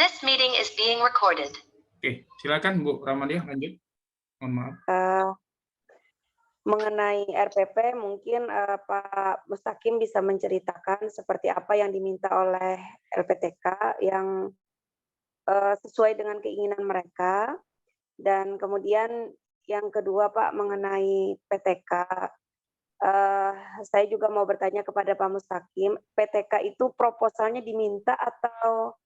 This meeting is being recorded. Oke, silakan Bu Ramadia lanjut. Mohon maaf. Mengenai RPP mungkin Pak Mustaqim bisa menceritakan seperti apa yang diminta oleh LPTK yang sesuai dengan keinginan mereka. Dan kemudian yang kedua Pak mengenai PTK, saya juga mau bertanya kepada Pak Mustaqim, PTK itu proposalnya diminta atau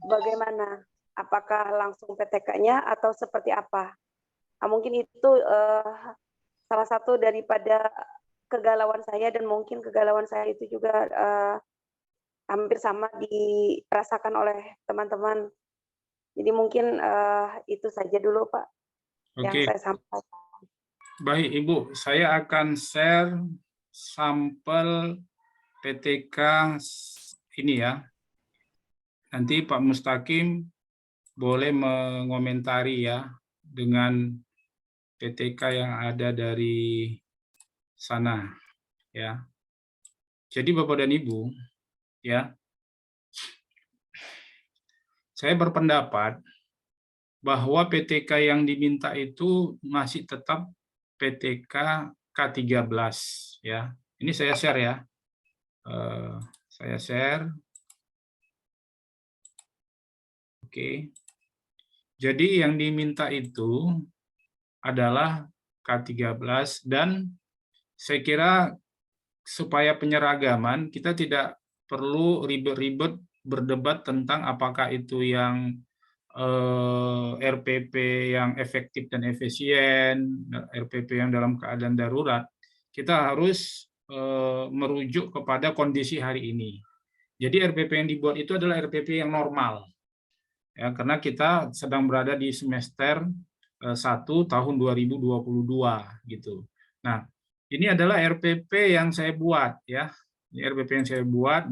bagaimana? Apakah langsung PTK-nya atau seperti apa? Nah, mungkin itu salah satu daripada kegalauan saya dan mungkin kegalauan saya itu juga hampir sama dirasakan oleh teman-teman. Jadi mungkin itu saja dulu Pak yang saya sampaikan. Baik Ibu, saya akan share sampel PTK ini ya. Nanti Pak Mustaqim boleh mengomentari ya dengan PTK yang ada dari sana ya. Jadi Bapak dan Ibu ya, saya berpendapat bahwa PTK yang diminta itu masih tetap PTK K13 ya. Ini saya share ya. Saya share. Oke. Jadi yang diminta itu adalah K13 dan saya kira supaya penyeragaman kita tidak perlu ribet-ribet berdebat tentang apakah itu yang RPP yang efektif dan efisien, RPP yang dalam keadaan darurat. Kita harus merujuk kepada kondisi hari ini. Jadi RPP yang dibuat itu adalah RPP yang normal. Ya, karena kita sedang berada di semester 1 tahun 2022 gitu. Nah, ini adalah RPP yang saya buat ya. Ini RPP yang saya buat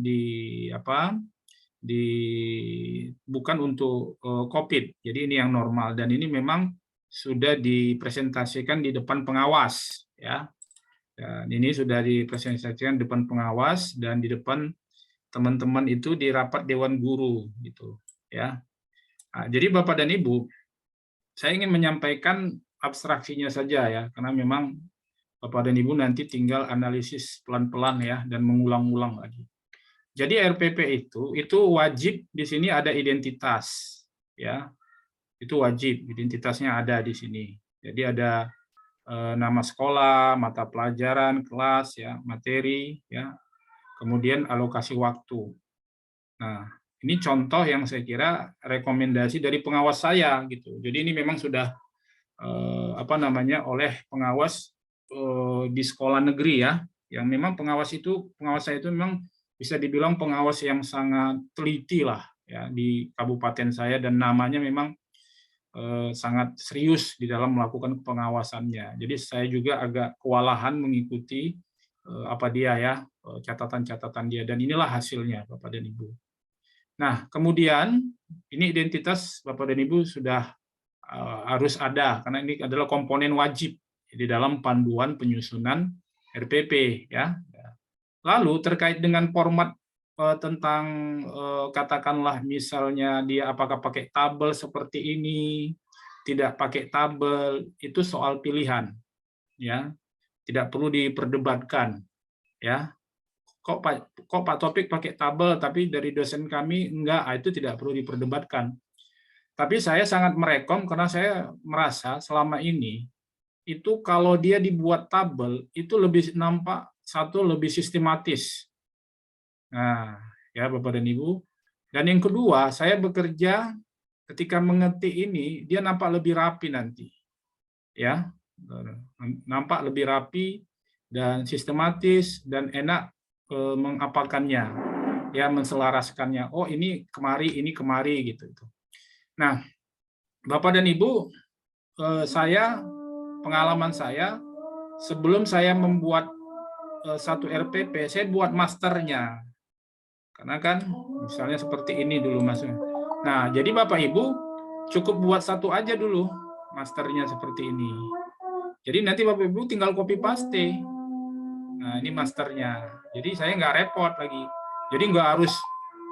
bukan untuk COVID. Jadi ini yang normal dan ini memang sudah dipresentasikan di depan pengawas ya. Dan ini sudah dipresentasikan di depan pengawas dan di depan teman-teman itu di rapat dewan guru gitu ya. Nah, jadi Bapak dan Ibu, saya ingin menyampaikan abstraksinya saja ya, karena memang Bapak dan Ibu nanti tinggal analisis pelan-pelan ya dan mengulang-ulang lagi. Jadi RPP itu wajib di sini ada identitas ya. Itu wajib, identitasnya ada di sini. Jadi ada nama sekolah, mata pelajaran, kelas ya, materi ya. Kemudian alokasi waktu. Nah, ini contoh yang saya kira rekomendasi dari pengawas saya gitu. Jadi ini memang sudah oleh pengawas di sekolah negeri ya, yang memang pengawas saya itu memang bisa dibilang pengawas yang sangat teliti lah ya di kabupaten saya dan namanya memang sangat serius di dalam melakukan pengawasannya. Jadi saya juga agak kewalahan mengikuti catatan-catatan dia dan inilah hasilnya Bapak dan Ibu. Nah, kemudian ini identitas Bapak dan Ibu sudah harus ada karena ini adalah komponen wajib di dalam panduan penyusunan RPP ya. Lalu terkait dengan format tentang katakanlah misalnya dia apakah pakai tabel seperti ini, tidak pakai tabel, itu soal pilihan ya. Tidak perlu diperdebatkan ya. Kok Pak Topik pakai tabel tapi dari dosen kami enggak, itu tidak perlu diperdebatkan. Tapi saya sangat merekom karena saya merasa selama ini itu kalau dia dibuat tabel itu lebih nampak lebih sistematis. Nah, ya Bapak dan Ibu. Dan yang kedua, saya bekerja ketika mengetik ini dia nampak lebih rapi nanti. Ya. Nampak lebih rapi dan sistematis dan enak mengapalkannya, ya menselaraskannya. Oh ini kemari gitu. Nah, Bapak dan Ibu, pengalaman saya sebelum saya membuat satu RPP, saya buat masternya, karena kan misalnya seperti ini dulu masuk. Nah, jadi Bapak Ibu cukup buat satu aja dulu masternya seperti ini. Jadi nanti Bapak Ibu tinggal copy paste. Nah, ini masternya. Jadi saya nggak repot lagi. Jadi nggak harus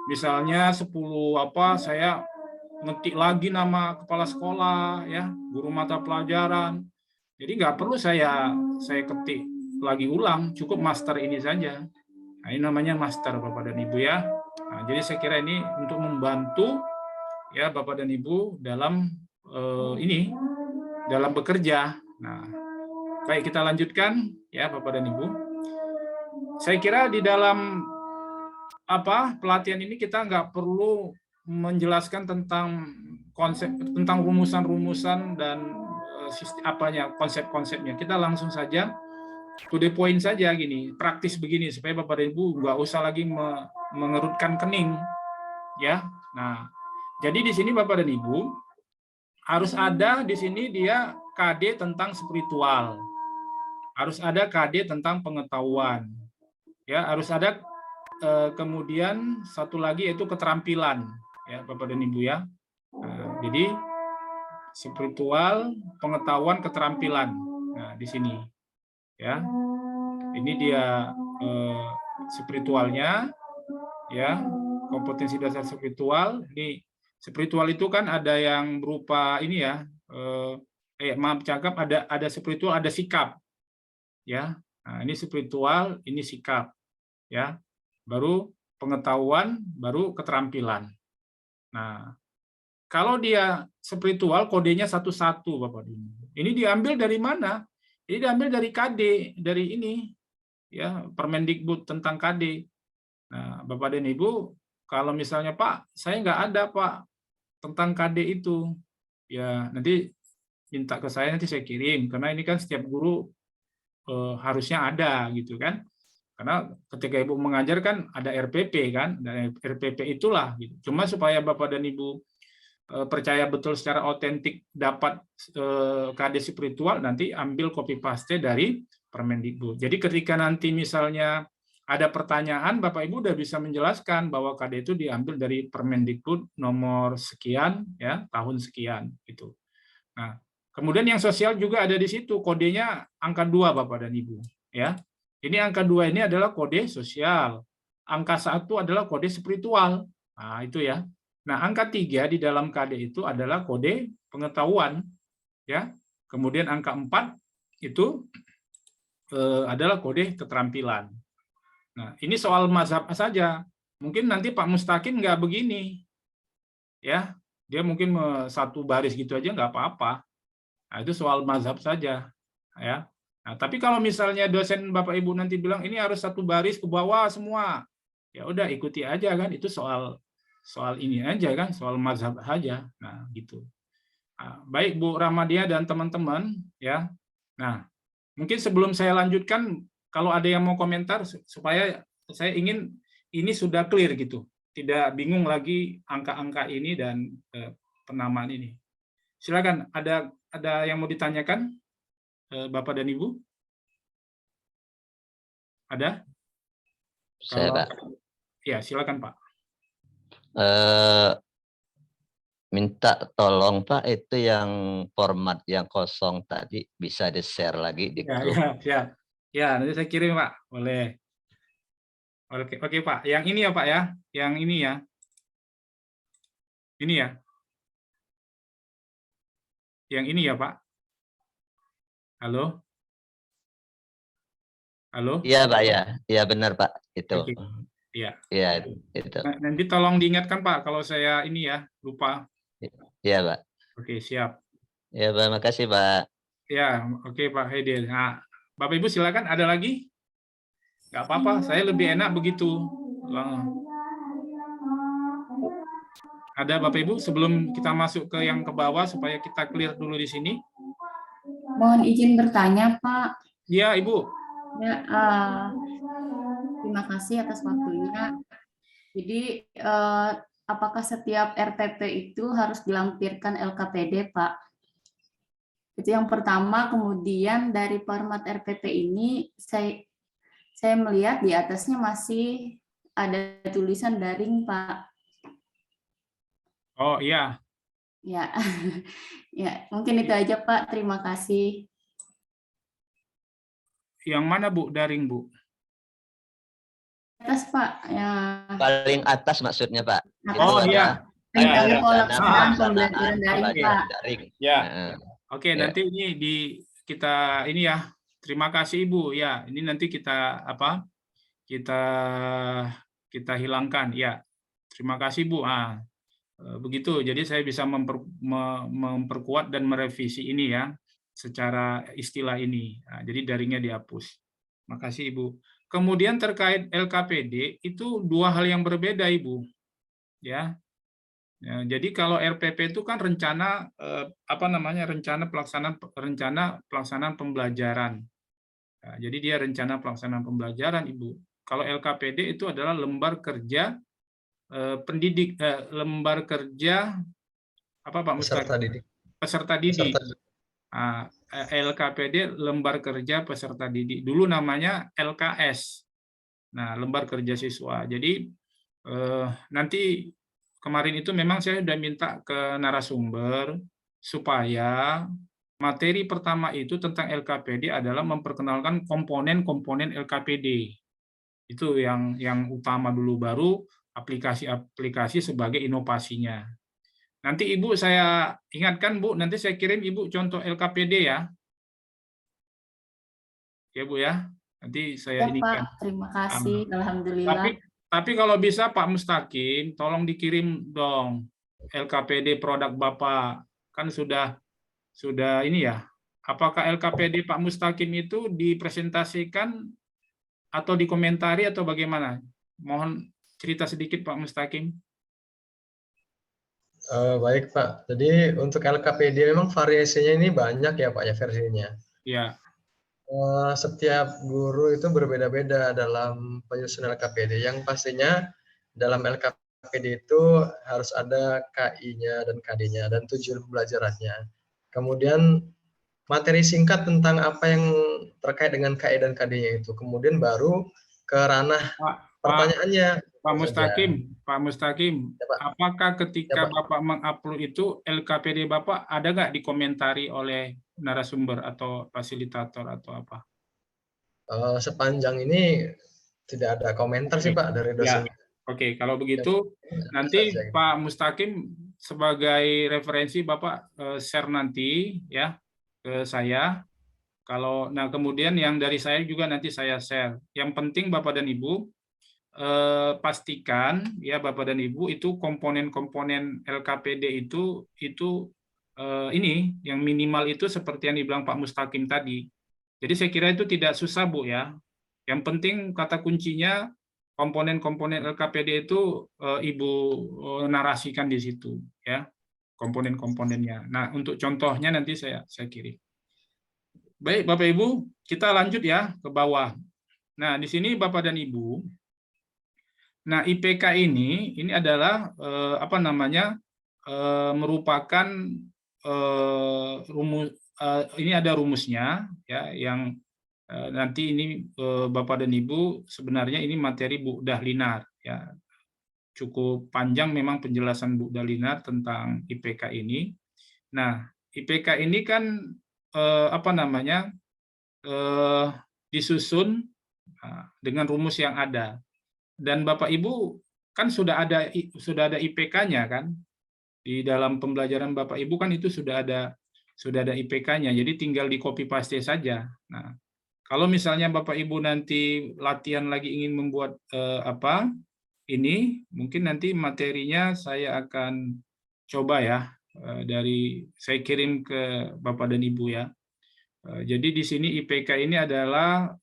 misalnya 10 saya ngetik lagi nama kepala sekolah, ya, guru mata pelajaran. Jadi nggak perlu saya ketik lagi ulang, cukup master ini saja. Nah, ini namanya master Bapak dan Ibu ya. Nah, jadi saya kira ini untuk membantu ya Bapak dan Ibu dalam dalam bekerja. Nah, baik kita lanjutkan ya Bapak dan Ibu. Saya kira di dalam pelatihan ini kita nggak perlu menjelaskan tentang konsep, tentang rumusan-rumusan dan konsep-konsepnya. Kita langsung saja to the point saja gini, praktis begini supaya Bapak dan Ibu nggak usah lagi mengerutkan kening ya. Nah, jadi di sini Bapak dan Ibu harus ada di sini dia KD tentang spiritual. Harus ada KD tentang pengetahuan. Ya, harus ada kemudian satu lagi yaitu keterampilan ya Bapak dan Ibu ya. Nah, jadi spiritual, pengetahuan, keterampilan. Nah, di sini ya. Ini dia spiritualnya ya, kompetensi dasar spiritual. Ini spiritual itu kan ada yang berupa ini ya, maaf cakap, ada spiritual, ada sikap ya. Nah, ini spiritual, ini sikap ya. Baru pengetahuan, baru keterampilan. Nah, kalau dia spiritual, kodenya 11 Bapak Ibu. Ini diambil dari mana? Ini diambil dari KD, dari ini ya, Permendikbud tentang KD. Nah, Bapak dan Ibu, kalau misalnya Pak, saya nggak ada Pak tentang KD itu, ya nanti minta ke saya, nanti saya kirim, karena ini kan setiap guru harusnya ada gitu kan. Karena ketika Ibu mengajar kan ada RPP kan, dan RPP itulah gitu. Cuma supaya Bapak dan Ibu percaya betul secara otentik dapat KD spiritual, nanti ambil copy paste dari Permendikbud. Jadi ketika nanti misalnya ada pertanyaan, Bapak Ibu udah bisa menjelaskan bahwa KD itu diambil dari Permendikbud nomor sekian ya, tahun sekian gitu. Nah, kemudian yang sosial juga ada di situ, kodenya angka 2 Bapak dan Ibu ya. Ini angka 2 ini adalah kode sosial. Angka 1 adalah kode spiritual. Nah, itu ya. Nah, angka 3 di dalam KD itu adalah kode pengetahuan ya. Kemudian angka 4 itu adalah kode keterampilan. Nah, ini soal mazhab saja. Mungkin nanti Pak Mustaqim nggak begini. Ya, dia mungkin satu baris gitu aja nggak apa-apa. Nah, itu soal mazhab saja ya. Nah, tapi kalau misalnya dosen Bapak Ibu nanti bilang ini harus satu baris ke bawah semua, ya udah ikuti aja kan, itu soal ini aja kan, soal mazhab aja. Nah, gitu. Nah, baik Bu Rahmadia dan teman-teman ya. Nah, mungkin sebelum saya lanjutkan, kalau ada yang mau komentar supaya saya ingin ini sudah clear gitu, tidak bingung lagi angka-angka ini dan penamaan ini. Silakan, ada yang mau ditanyakan? Bapak dan Ibu? Ada? Saya, Pak. Ya, silakan Pak. Minta tolong Pak, itu yang format yang kosong tadi bisa di-share lagi di grup. Ya, nanti saya kirim Pak. Boleh. Oke Pak. Yang ini ya Pak ya. Yang ini ya. Ini ya. Yang ini ya Pak. Halo? Halo? Iya Pak ya. Iya benar Pak. Itu. Oke. Iya. Iya itu. Nanti tolong diingatkan Pak kalau saya ini ya lupa. Iya Pak. Oke, siap. Ya Pak, makasih Pak. Ya, oke Pak Haidir. Nah, Bapak Ibu silakan, ada lagi? Nggak apa-apa, saya lebih enak begitu. Ada Bapak Ibu sebelum kita masuk ke yang ke bawah supaya kita clear dulu di sini. Mohon izin bertanya, Pak. Iya, Ibu. Ya, terima kasih atas waktunya. Jadi, apakah setiap RPP itu harus dilampirkan LKPD, Pak? Itu yang pertama. Kemudian dari format RPP ini, saya melihat di atasnya masih ada tulisan daring, Pak. Oh iya. Ya, ya mungkin itu aja Pak. Terima kasih. Yang mana Bu, daring Bu? atas Pak, ya Paling atas maksudnya Pak. Itu Oh, ada iya. rencana Ya, pelaksanaan ya. pembelajaran daring Oke. Pak. daring. Ya. Nah, Oke, Ya. nanti ini kita ini ya. Terima kasih Ibu. Ya, ini nanti kita apa? Kita hilangkan. Ya. Terima kasih Bu. Begitu. Jadi saya bisa memperkuat dan merevisi ini ya secara istilah ini. Nah, jadi daringnya dihapus. Makasih Ibu. Kemudian terkait LKPD itu dua hal yang berbeda Ibu. Ya. Ya, jadi kalau RPP itu kan rencana rencana pelaksanaan pembelajaran. Nah, jadi dia rencana pelaksanaan pembelajaran Ibu. Kalau LKPD itu adalah lembar kerja lembar kerja apa Pak Mustaqim? Peserta didik. Peserta didik. Peserta didik. Nah, LKPD lembar kerja peserta didik. Dulu namanya LKS. Nah, lembar kerja siswa. Jadi nanti kemarin itu memang saya sudah minta ke narasumber supaya materi pertama itu tentang LKPD adalah memperkenalkan komponen-komponen LKPD. Itu yang utama dulu, baru aplikasi-aplikasi sebagai inovasinya. Nanti Ibu saya ingatkan Bu, nanti saya kirim Ibu contoh LKPD ya. Ya Bu ya. Nanti saya Ya ini kan. Pak, terima kasih. Alhamdulillah. Tapi kalau bisa Pak Mustaqim, tolong dikirim dong LKPD produk Bapak. Kan sudah ini ya. Apakah LKPD Pak Mustaqim itu dipresentasikan atau dikomentari atau bagaimana? Mohon cerita sedikit Pak Mustaqim. Baik Pak, jadi untuk LKPD memang variasinya ini banyak ya Pak ya versinya. Ya. Setiap guru itu berbeda-beda dalam penyusunan LKPD. Yang pastinya dalam LKPD itu harus ada KI-nya dan KD-nya dan tujuan pembelajarannya. Kemudian materi singkat tentang apa yang terkait dengan KI dan KD-nya itu. Kemudian baru ke ranah pertanyaannya. Pak Mustaqim, Ya, Pak. apakah ketika Ya, Pak. Bapak mengupload itu LKPD Bapak ada nggak dikomentari oleh narasumber atau fasilitator atau apa? Sepanjang ini tidak ada komentar sih Pak dari dosen. Ya. Oke, kalau begitu nanti Pak Mustaqim sebagai referensi Bapak share nanti ya ke saya. Nah kemudian yang dari saya juga nanti saya share. Yang penting Bapak dan Ibu pastikan ya Bapak dan Ibu itu komponen-komponen LKPD itu ini yang minimal itu seperti yang dibilang Pak Mustaqim tadi. Jadi saya kira itu tidak susah Bu ya. Yang penting kata kuncinya komponen-komponen LKPD itu Ibu narasikan di situ ya komponen-komponennya. Nah untuk contohnya nanti saya kirim. Baik Bapak Ibu, kita lanjut ya ke bawah. Nah di sini Bapak dan Ibu. Nah, IPK ini adalah merupakan rumus. Ini ada rumusnya, ya, yang nanti ini Bapak dan Ibu sebenarnya ini materi Bu Dahlinar, ya, cukup panjang memang penjelasan Bu Dahlinar tentang IPK ini. Nah, IPK ini kan disusun dengan rumus yang ada. Dan Bapak Ibu kan sudah ada IPK-nya kan di dalam pembelajaran Bapak Ibu kan itu sudah ada IPK-nya, jadi tinggal di copy paste saja. Nah kalau misalnya Bapak Ibu nanti latihan lagi ingin membuat ini mungkin nanti materinya saya akan coba ya saya kirim ke Bapak dan Ibu ya. Jadi di sini IPK ini adalah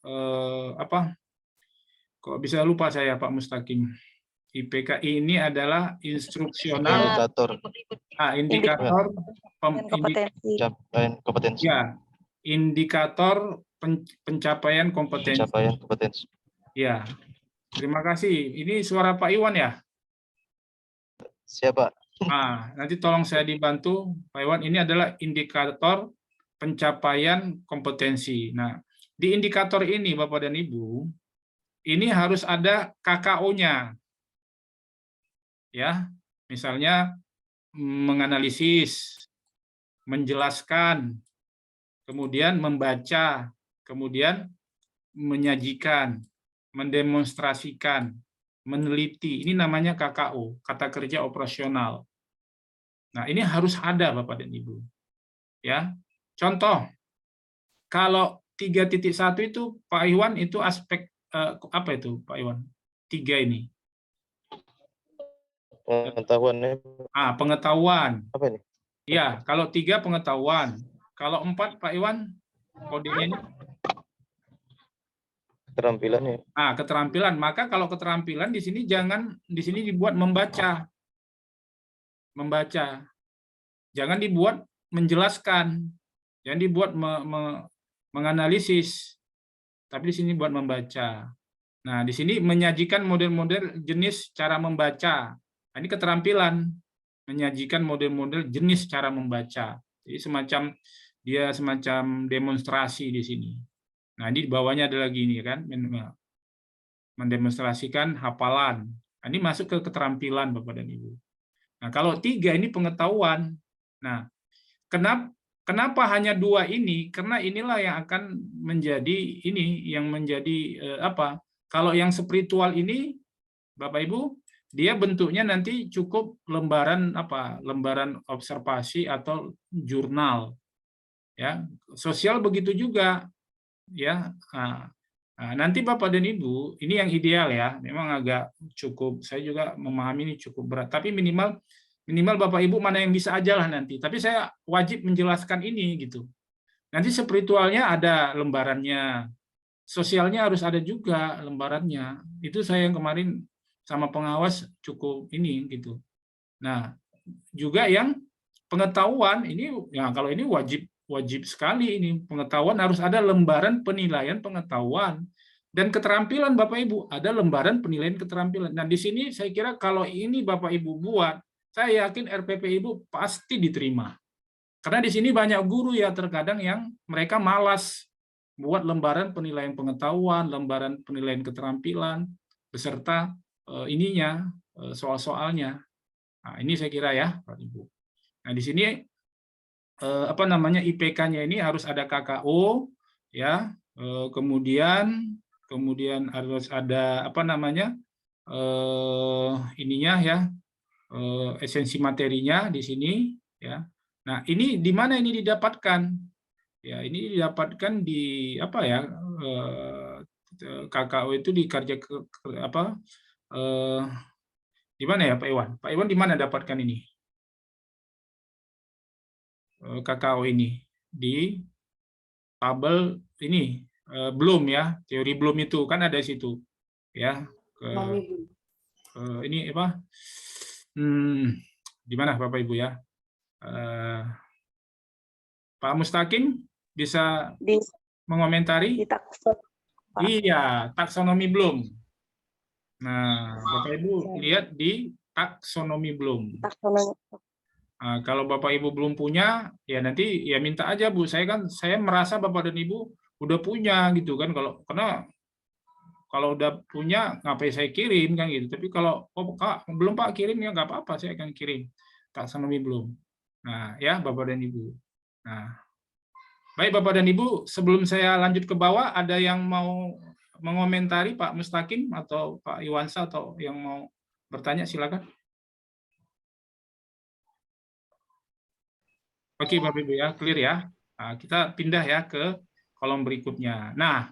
kok bisa lupa saya Pak Mustaqim. IPK ini adalah instruksional indikator kompetensi. Ya, indikator pencapaian kompetensi. Ya. Terima kasih. Ini suara Pak Iwan ya? Siapa? Nanti tolong saya dibantu Pak Iwan. Ini adalah indikator pencapaian kompetensi. Nah, di indikator ini Bapak dan Ibu ini harus ada KKO-nya. Ya, misalnya menganalisis, menjelaskan, kemudian membaca, kemudian menyajikan, mendemonstrasikan, meneliti. Ini namanya KKO, kata kerja operasional. Nah, ini harus ada Bapak dan Ibu. Ya. Contoh, kalau 3.1 itu Pak Iwan itu aspek apa itu Pak Iwan? 3 ini. Pengetahuannya Pengetahuan. apa ini? Ya, kalau 3 pengetahuan. Kalau 4 Pak Iwan kodenya ini Keterampilannya. keterampilan. Maka kalau keterampilan di sini dibuat membaca. Membaca. Jangan dibuat menjelaskan. Jangan dibuat menganalisis. Tapi di sini buat membaca. Nah, di sini menyajikan model-model jenis cara membaca. Nah, ini keterampilan. Menyajikan model-model jenis cara membaca. Jadi dia semacam demonstrasi di sini. Nah, di bawahnya ada lagi ini kan, mendemonstrasikan hafalan. Nah, ini masuk ke keterampilan Bapak dan Ibu. Nah, kalau 3 ini pengetahuan. Nah, kenapa hanya 2 ini? Karena inilah yang akan menjadi apa? Kalau yang spiritual ini, Bapak Ibu, dia bentuknya nanti cukup lembaran observasi atau jurnal. Ya, sosial begitu juga. Ya, nanti Bapak dan Ibu, ini yang ideal ya, memang agak cukup, saya juga memahami ini cukup berat, tapi minimal Bapak Ibu mana yang bisa aja lah nanti, tapi saya wajib menjelaskan ini gitu. Nanti spiritualnya ada lembarannya, sosialnya harus ada juga lembarannya, itu saya yang kemarin sama pengawas cukup ini gitu. Nah, juga yang pengetahuan ini, ya kalau ini wajib sekali ini pengetahuan harus ada lembaran penilaian pengetahuan dan keterampilan Bapak Ibu ada lembaran penilaian keterampilan. Nah di sini saya kira kalau ini Bapak Ibu buat, saya yakin RPP Ibu pasti diterima. Karena di sini banyak guru ya terkadang yang mereka malas buat lembaran penilaian pengetahuan, lembaran penilaian keterampilan beserta soal-soalnya. Nah ini saya kira ya Pak Ibu. Nah di sini IPK-nya ini harus ada KKO ya, kemudian harus ada esensi materinya di sini ya. Nah, ini di mana ini didapatkan? Ya, ini didapatkan di KKO itu di kerja di mana ya Pak Iwan? Pak Iwan di mana dapatkan ini? KKO ini di tabel ini Bloom ya, teori Bloom itu kan ada di situ ya. Ini apa? Di mana Bapak Ibu ya? Pak Mustaqim bisa mengomentari? Iya, taksonomi Bloom. Nah, Bapak Ibu lihat di taksonomi Bloom. Nah, kalau Bapak Ibu belum punya, ya nanti ya minta aja Bu. Saya merasa Bapak dan Ibu udah punya gitu kan. Kalau udah punya ngapain saya kirim kan gitu. Tapi kalau belum Pak kirim ya nggak apa-apa, saya akan kirim taksonomi belum. Nah ya Bapak dan Ibu. Nah baik Bapak dan Ibu, sebelum saya lanjut ke bawah, ada yang mau mengomentari Pak Mustaqim atau Pak Iwansa atau yang mau bertanya silakan. Oke Bapak Ibu ya, clear ya. Nah, kita pindah ya ke kolom berikutnya. Nah,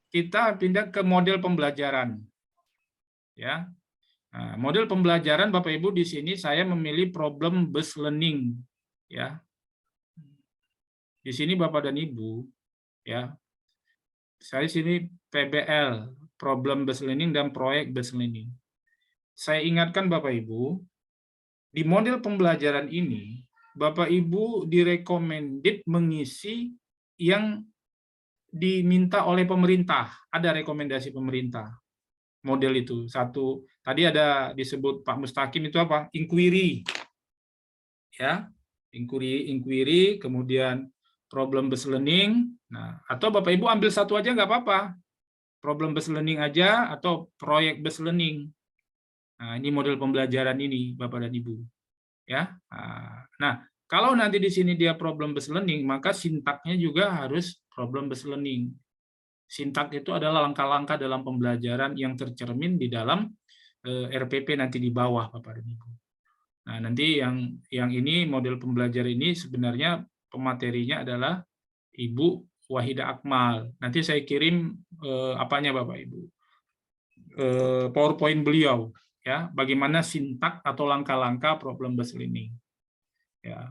kita pindah ke model pembelajaran. Ya. Nah, model pembelajaran Bapak Ibu di sini saya memilih problem based learning ya. Di sini Bapak dan Ibu ya. Saya di sini PBL, problem based learning dan proyek based learning. Saya ingatkan Bapak Ibu, di model pembelajaran ini Bapak Ibu direkomended mengisi yang diminta oleh pemerintah. Ada rekomendasi pemerintah. Model itu. Satu, tadi ada disebut Pak Mustaqim itu apa? Inquiry. Ya, inquiry, kemudian problem based learning. Nah, atau Bapak Ibu ambil satu aja nggak apa-apa. Problem based learning aja atau proyek based learning. Nah, ini model pembelajaran ini Bapak dan Ibu. Ya. Nah, kalau nanti di sini dia problem based learning, maka sintaknya juga harus problem based learning. Sintak itu adalah langkah-langkah dalam pembelajaran yang tercermin di dalam RPP nanti di bawah, Bapak dan Ibu. Nah, nanti yang ini model pembelajaran ini sebenarnya pematerinya adalah Ibu Wahida Akmal. Nanti saya kirim apanya Bapak Ibu, PowerPoint beliau, ya, bagaimana sintak atau langkah-langkah problem based learning. Ya,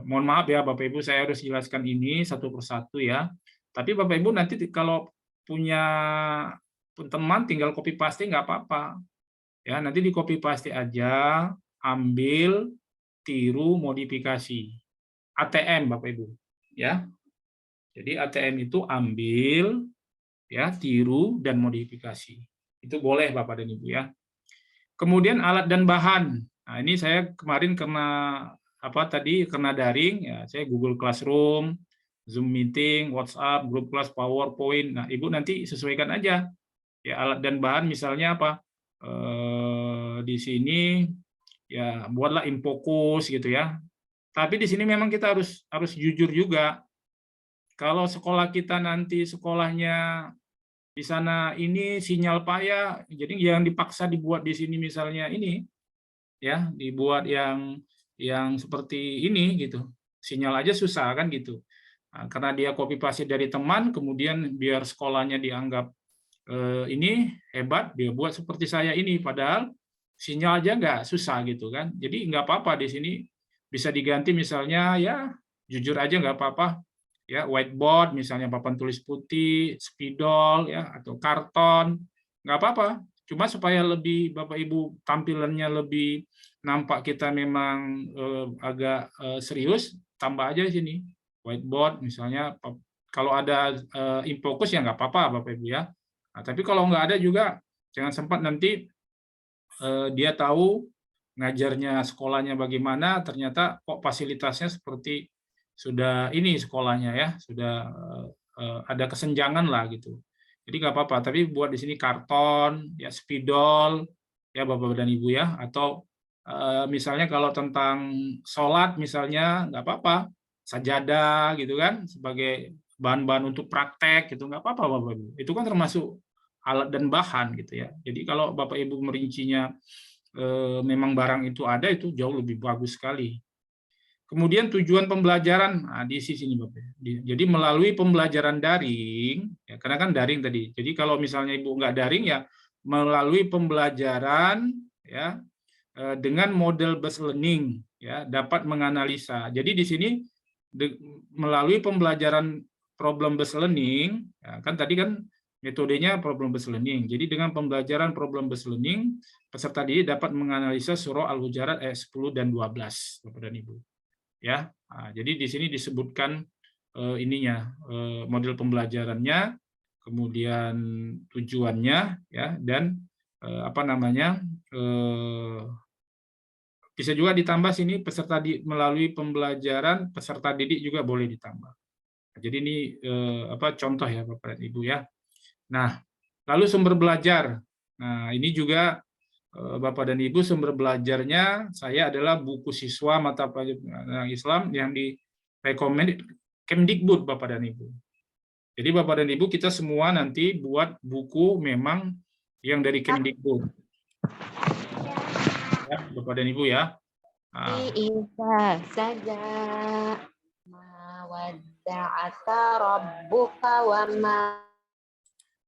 mohon maaf ya Bapak Ibu, saya harus jelaskan ini satu persatu ya. Tapi Bapak Ibu nanti kalau punya teman tinggal copy paste nggak apa-apa. Ya, nanti di copy paste aja, ambil, tiru, modifikasi. ATM Bapak Ibu, ya. Jadi ATM itu ambil, ya, tiru dan modifikasi. Itu boleh Bapak dan Ibu ya. Kemudian alat dan bahan. Nah, ini saya kemarin karena daring ya, saya Google Classroom, Zoom meeting, WhatsApp, grup kelas, PowerPoint. Nah, Ibu nanti sesuaikan aja. Ya, alat dan bahan misalnya apa? Di sini ya buatlah infokus gitu ya. Tapi di sini memang kita harus jujur juga. Kalau sekolah kita nanti sekolahnya di sana ini sinyal payah, jadi yang dipaksa dibuat di sini misalnya ini ya, dibuat yang seperti ini gitu. Sinyal aja susah kan gitu. Nah, karena dia copy paste dari teman, kemudian biar sekolahnya dianggap ini hebat, dia buat seperti saya ini, padahal sinyal aja nggak susah gitu kan. Jadi nggak apa-apa di sini bisa diganti misalnya ya jujur aja nggak apa-apa ya, whiteboard misalnya, papan tulis putih, spidol ya, atau karton, nggak apa-apa. Cuma supaya lebih Bapak Ibu tampilannya lebih nampak kita memang agak serius, tambah aja di sini whiteboard misalnya. Kalau ada infokus ya nggak apa-apa Bapak Ibu ya. Nah, tapi kalau nggak ada juga jangan sempat nanti dia tahu ngajarnya sekolahnya bagaimana, ternyata kok fasilitasnya seperti sudah ini sekolahnya ya, sudah ada kesenjangan lah gitu. Jadi nggak apa-apa, tapi buat di sini karton, ya spidol, ya Bapak dan Ibu ya, atau misalnya kalau tentang sholat misalnya nggak apa-apa, sajadah gitu kan, sebagai bahan-bahan untuk praktek gitu, nggak apa-apa Bapak Ibu. Itu kan termasuk alat dan bahan gitu ya. Jadi kalau Bapak Ibu merincinya memang barang itu ada, itu jauh lebih bagus sekali. Kemudian tujuan pembelajaran, nah, di sini Bapak. Jadi melalui pembelajaran daring, ya, karena kan daring tadi. Jadi kalau misalnya Ibu nggak daring ya melalui pembelajaran ya dengan model based learning ya dapat menganalisa. Jadi di sini melalui pembelajaran problem based learning, ya, kan tadi kan metodenya problem based learning. Jadi dengan pembelajaran problem based learning, peserta didik dapat menganalisa surah Al-Hujurat ayat 10 dan 12, Bapak dan Ibu. Ya, nah, jadi di sini disebutkan model pembelajarannya, kemudian tujuannya, ya, dan bisa juga ditambah sini peserta melalui pembelajaran peserta didik juga boleh ditambah. Jadi ini contoh ya Bapak dan Ibu ya. Nah, lalu sumber belajar. Nah, ini juga Bapak dan Ibu, sumber belajarnya saya adalah buku siswa mata pelajaran Islam yang direkomend Kemdikbud Bapak dan Ibu. Jadi Bapak dan Ibu kita semua nanti buat buku memang yang dari Kemdikbud. Ya, Bapak dan Ibu ya. Isa saja mawadda'aka rabbuka wa ma.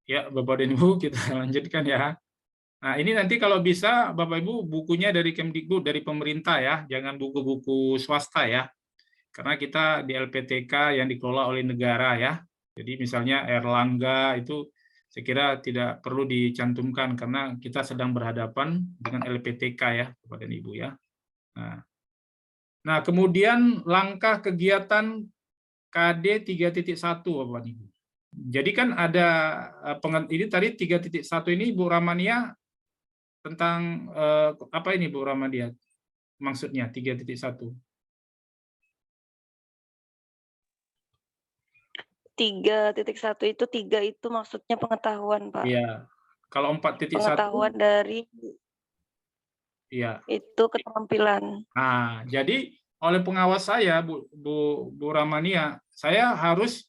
Ya, Bapak dan Ibu kita lanjutkan ya. Nah, ini nanti kalau bisa Bapak Ibu bukunya dari Kemdikbud, dari pemerintah ya, jangan buku-buku swasta ya. Karena kita di LPTK yang dikelola oleh negara ya. Jadi misalnya Erlangga itu saya kira tidak perlu dicantumkan karena kita sedang berhadapan dengan LPTK ya, Bapak dan Ibu ya. Nah, kemudian langkah kegiatan KD 3.1 Bapak dan Ibu. Jadi kan ada ini tadi 3.1 ini Bu Ramania tentang apa ini Bu Ramadia? Maksudnya 3.1. 3.1 itu 3 itu maksudnya pengetahuan, Pak. Iya. Kalau 4.1 pengetahuan dari iya. Itu keterampilan. Nah, jadi oleh pengawas saya Bu Ramania, saya harus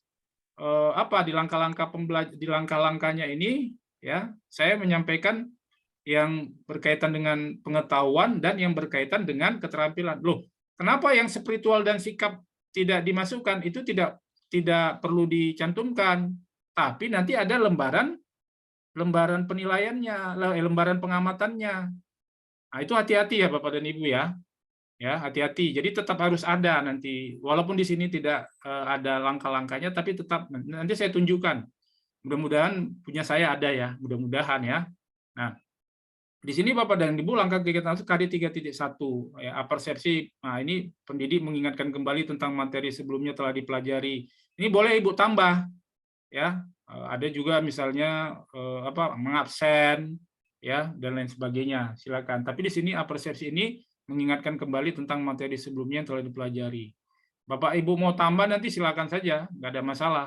apa di langkah-langkahnya ini ya saya menyampaikan yang berkaitan dengan pengetahuan dan yang berkaitan dengan keterampilan. Loh, kenapa yang spiritual dan sikap tidak dimasukkan? Itu tidak perlu dicantumkan, tapi nanti ada lembaran penilaiannya, lembaran pengamatannya. Nah, itu hati-hati ya Bapak dan Ibu ya. Ya, hati-hati. Jadi tetap harus ada nanti, walaupun di sini tidak ada langkah-langkahnya, tapi tetap nanti saya tunjukkan. Mudah-mudahan punya saya ada ya, mudah-mudahan ya. Nah, di sini Bapak dan Ibu langkah kegiatan itu KD 3.1 ya, persepsi. Nah, ini pendidik mengingatkan kembali tentang materi sebelumnya telah dipelajari. Ini boleh Ibu tambah ya. Ada juga misalnya mengabsen ya dan lain sebagainya. Silakan. Tapi di sini persepsi ini mengingatkan kembali tentang materi sebelumnya yang telah dipelajari. Bapak Ibu mau tambah nanti silakan saja, nggak ada masalah.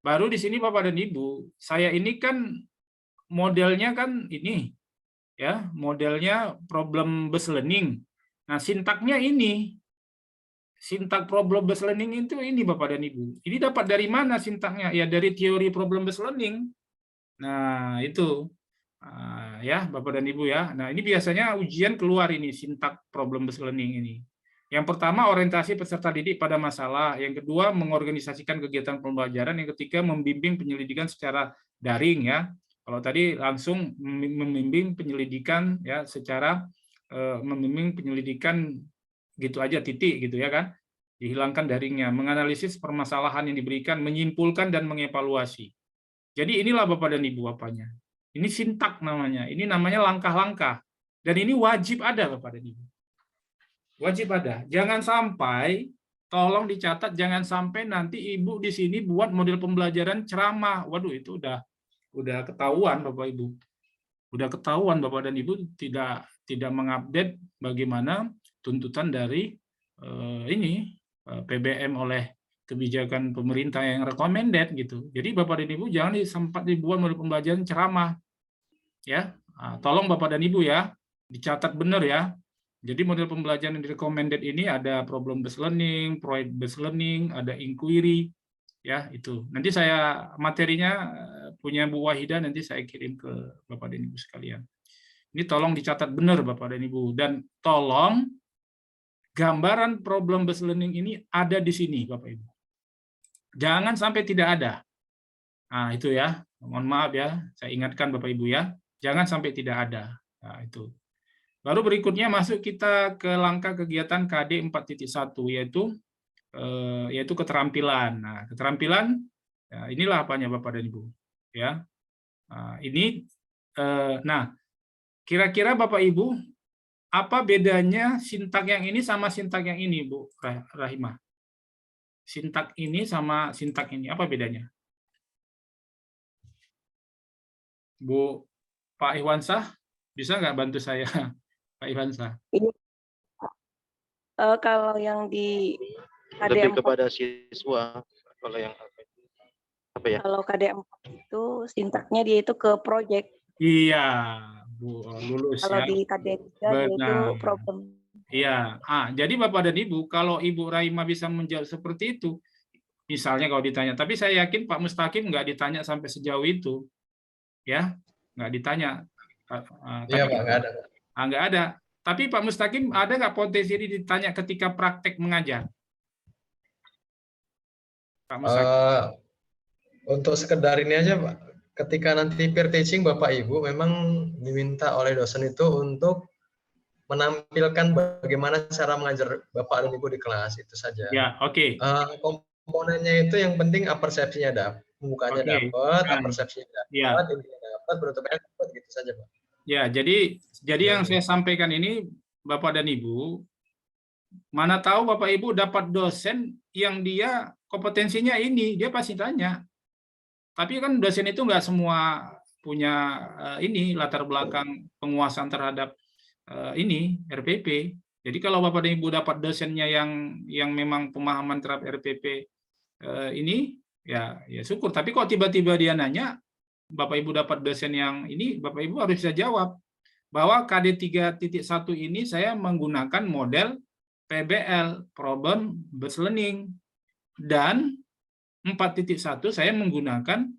Baru di sini Bapak dan Ibu, saya ini kan modelnya kan ini, ya modelnya problem based learning. Nah sintaknya ini, sintak problem based learning itu ini Bapak dan Ibu. Ini dapat dari mana sintaknya? Ya dari teori problem based learning. Nah itu. Ya Bapak dan Ibu ya. Nah ini biasanya ujian keluar ini sintak problem based learning ini. Yang pertama orientasi peserta didik pada masalah, yang kedua mengorganisasikan kegiatan pembelajaran, yang ketiga membimbing penyelidikan secara daring ya. Kalau tadi langsung membimbing penyelidikan ya secara membimbing penyelidikan gitu aja titik gitu ya kan. Dihilangkan daringnya, menganalisis permasalahan yang diberikan, menyimpulkan dan mengevaluasi. Jadi inilah Bapak dan Ibu apanya. Ini sintak namanya, ini namanya langkah-langkah. Dan ini wajib ada Bapak dan Ibu. Wajib ada. Jangan sampai, tolong dicatat, jangan sampai nanti Ibu di sini buat model pembelajaran ceramah. Waduh, itu udah ketahuan Bapak Ibu. Udah ketahuan Bapak dan Ibu tidak mengupdate bagaimana tuntutan dari PBM oleh kebijakan pemerintah yang recommended gitu. Jadi Bapak dan Ibu jangan sempat dibuat model pembelajaran ceramah. Ya, tolong Bapak dan Ibu ya, dicatat benar ya. Jadi model pembelajaran yang recommended ini ada problem based learning, project based learning, ada inquiry, ya itu. Nanti saya materinya punya Bu Wahida, nanti saya kirim ke Bapak dan Ibu sekalian. Ini tolong dicatat benar Bapak dan Ibu, dan tolong gambaran problem based learning ini ada di sini Bapak Ibu. Jangan sampai tidak ada. Nah itu ya, mohon maaf ya, saya ingatkan Bapak Ibu ya. Jangan sampai tidak ada. Nah, itu. Baru berikutnya masuk kita ke langkah kegiatan KD 4.1 yaitu keterampilan. Nah, keterampilan ya, inilah apanya Bapak dan Ibu. Ya. Nah, ini kira-kira Bapak Ibu apa bedanya sintak yang ini sama sintak yang ini, Bu Rahimah? Sintak ini sama sintak ini apa bedanya? Bu Pak Iwansah, bisa nggak bantu saya, Pak Iwansah? Kalau yang di Lebih KD4 kepada siswa. Kalau yang apa ya? Kalau KD4 itu sintaknya dia itu ke project. Iya, Bu, lulus Kalau ya. di KD3 dia itu problem. Iya. Jadi Bapak dan Ibu, kalau Ibu Rahimah bisa menjawab seperti itu, misalnya kalau ditanya, tapi saya yakin Pak Mustaqim nggak ditanya sampai sejauh itu, ya. Nggak ditanya. Iya Pak, nggak ada. Nggak ada. Tapi Pak Mustaqim ada nggak potensi ini ditanya ketika praktek mengajar? Pak Mustaqim. Untuk sekedar ini aja Pak, ketika nanti peer teaching Bapak Ibu memang diminta oleh dosen itu untuk menampilkan bagaimana cara mengajar Bapak dan Ibu di kelas, itu saja. Ya, oke. Komponennya itu yang penting persepsinya dapat, pembukanya dapat, persepsinya dapat, intinya dapat, penutupnya dapat, gitu saja Pak. Ya, jadi yang saya sampaikan ini Bapak dan Ibu, mana tahu Bapak Ibu dapat dosen yang dia kompetensinya ini, dia pasti tanya. Tapi kan dosen itu nggak semua punya ini latar belakang penguasaan terhadap ini RPP. Jadi kalau Bapak dan Ibu dapat dosennya yang memang pemahaman terhadap RPP ini, ya syukur. Tapi kok tiba-tiba dia nanya, Bapak Ibu dapat dosen yang ini, Bapak Ibu harus bisa jawab bahwa KD 3.1 ini saya menggunakan model PBL, Problem Based Learning, dan 4.1 saya menggunakan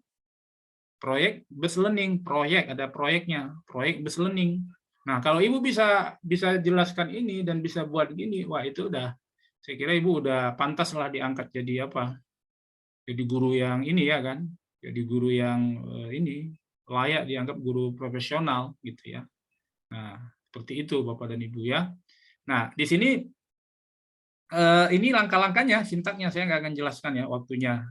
proyek based learning, ada proyeknya, proyek based learning. Nah, kalau Ibu bisa jelaskan ini dan bisa buat gini, wah itu udah, saya kira Ibu udah pantas lah diangkat jadi apa? Jadi guru yang ini ya kan, jadi guru yang ini layak dianggap guru profesional gitu ya. Nah, seperti itu Bapak dan Ibu ya. Nah, di sini ini langkah-langkahnya, sintaknya saya nggak akan jelaskan ya waktunya.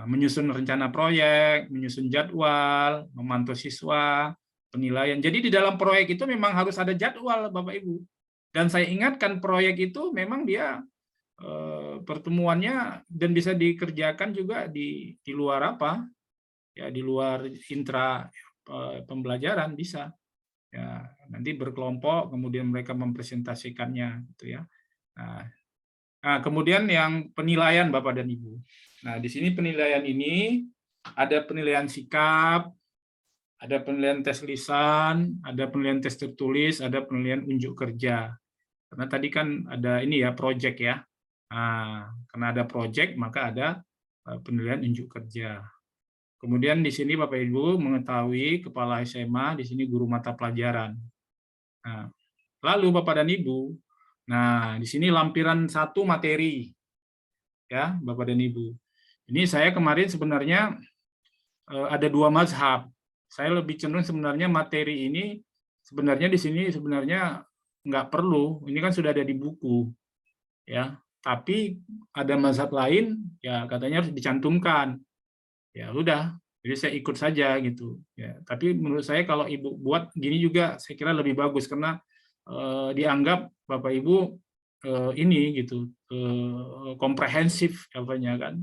Menyusun rencana proyek, menyusun jadwal, memantau siswa, penilaian. Jadi di dalam proyek itu memang harus ada jadwal, Bapak Ibu. Dan saya ingatkan proyek itu memang dia pertemuannya dan bisa dikerjakan juga di luar apa? Ya di luar intra pembelajaran bisa. Ya, nanti berkelompok, kemudian mereka mempresentasikannya, gitu ya. Nah, kemudian yang penilaian Bapak dan Ibu. Nah, di sini penilaian ini ada penilaian sikap, ada penilaian tes lisan, ada penilaian tes tertulis, ada penilaian unjuk kerja. Karena tadi kan ada ini ya, project ya. Nah, karena ada project, maka ada penilaian unjuk kerja. Kemudian di sini Bapak Ibu mengetahui kepala SMA, di sini guru mata pelajaran. Nah, lalu Bapak dan Ibu, nah di sini lampiran 1 materi, ya Bapak dan Ibu. Ini saya kemarin sebenarnya ada 2 mazhab. Saya lebih cenderung sebenarnya materi ini sebenarnya di sini sebenarnya nggak perlu. Ini kan sudah ada di buku, ya. Tapi ada mazhab lain, ya katanya harus dicantumkan. Ya udah, jadi saya ikut saja gitu. Ya, tapi menurut saya kalau Ibu buat gini juga, saya kira lebih bagus karena dianggap Bapak Ibu ini gitu komprehensif apanya kan.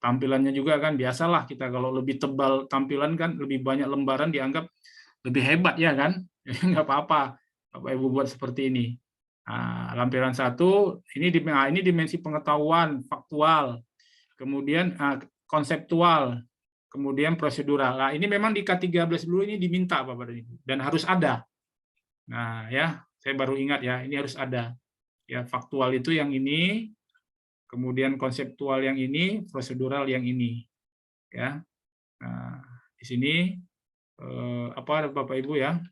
Tampilannya juga kan biasalah kita kalau lebih tebal tampilan kan lebih banyak lembaran dianggap lebih hebat ya kan. Nggak apa-apa Bapak Ibu buat seperti ini. Nah, lampiran 1 ini dimensi pengetahuan faktual, kemudian konseptual, kemudian prosedural. Nah, ini memang di K13 dulu ini diminta Bapak dan Ibu dan harus ada. Nah, ya, saya baru ingat ya, ini harus ada. Ya, faktual itu yang ini, kemudian konseptual yang ini, prosedural yang ini. Ya. Nah, di sini apa Bapak Ibu ya?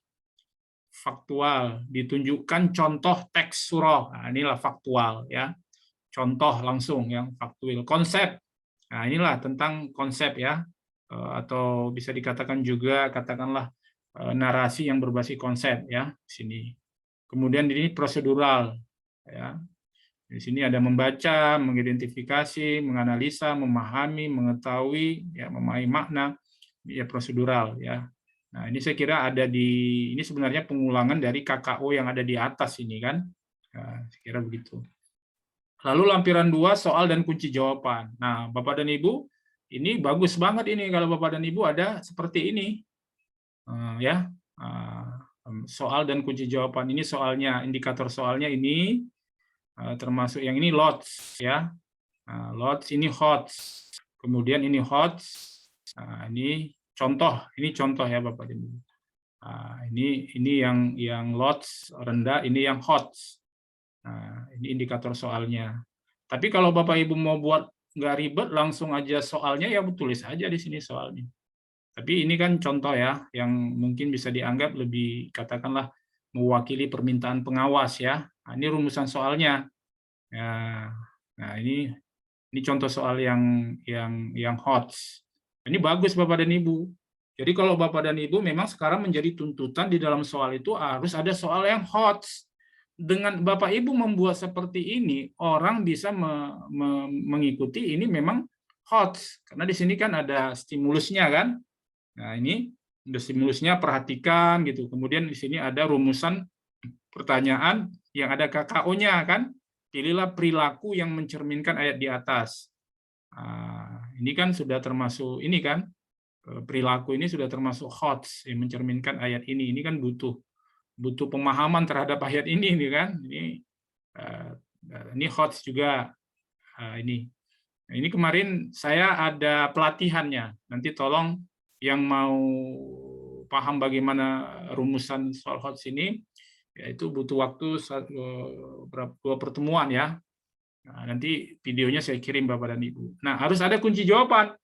Faktual, ditunjukkan contoh teks surah. Nah, inilah faktual ya. Contoh langsung yang faktual. Konsep. Nah, inilah tentang konsep ya. Atau bisa dikatakan juga katakanlah narasi yang berbasis konsep ya di sini. Kemudian ini prosedural ya. Di sini ada membaca, mengidentifikasi, menganalisa, memahami, mengetahui, ya memahami makna, ya prosedural ya. Nah, ini saya kira ada ini sebenarnya pengulangan dari KKO yang ada di atas ini kan. Nah, saya kira begitu. Lalu lampiran 2 soal dan kunci jawaban. Nah, Bapak dan Ibu, ini bagus banget ini kalau Bapak dan Ibu ada seperti ini. Ya. Soal dan kunci jawaban ini soalnya, indikator soalnya ini termasuk yang ini lots ya. Lots ini HOTS. Kemudian ini HOTS. Ini contoh ya Bapak Ibu. Ini yang lots rendah, ini yang HOTS. Nah, ini indikator soalnya. Tapi kalau Bapak Ibu mau buat nggak ribet, langsung aja soalnya ya tulis aja di sini soalnya. Tapi ini kan contoh ya, yang mungkin bisa dianggap lebih katakanlah mewakili permintaan pengawas ya. Nah, ini rumusan soalnya. Ya, nah ini contoh soal yang HOTS. Ini bagus Bapak dan Ibu. Jadi kalau Bapak dan Ibu memang sekarang menjadi tuntutan di dalam soal itu harus ada soal yang HOTS. Dengan Bapak Ibu membuat seperti ini, orang bisa mengikuti ini memang HOTS. Karena di sini kan ada stimulusnya kan. Nah ini ada stimulusnya, perhatikan gitu. Kemudian di sini ada rumusan pertanyaan yang ada KKO-nya kan. Pilihlah perilaku yang mencerminkan ayat di atas. Nah, ini kan sudah termasuk ini kan perilaku ini sudah termasuk HOTS yang mencerminkan ayat ini. Ini kan butuh pemahaman terhadap ayat ini kan. Ini HOTS juga ini. Nah, ini kemarin saya ada pelatihannya. Nanti tolong yang mau paham bagaimana rumusan soal HOTS ini, yaitu butuh waktu 2 pertemuan ya. Nah, nanti videonya saya kirim Bapak dan Ibu. Nah, harus ada kunci jawaban.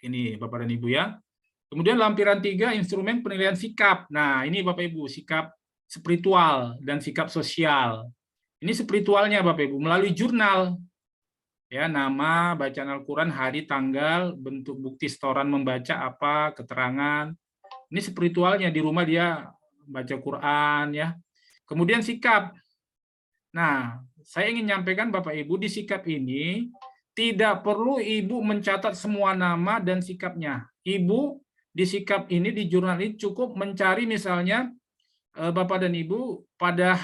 Ini Bapak dan Ibu ya. Kemudian lampiran 3, instrumen penilaian sikap. Nah, ini Bapak Ibu, sikap spiritual dan sikap sosial. Ini spiritualnya Bapak Ibu, melalui jurnal. Ya, nama, bacaan Al-Quran, hari, tanggal, bentuk bukti setoran membaca apa, keterangan. Ini spiritualnya, di rumah dia baca Quran ya. Kemudian sikap. Nah, saya ingin nyampaikan Bapak Ibu, di sikap ini tidak perlu Ibu mencatat semua nama dan sikapnya. Ibu di sikap ini, di jurnal ini cukup mencari misalnya Bapak dan Ibu, pada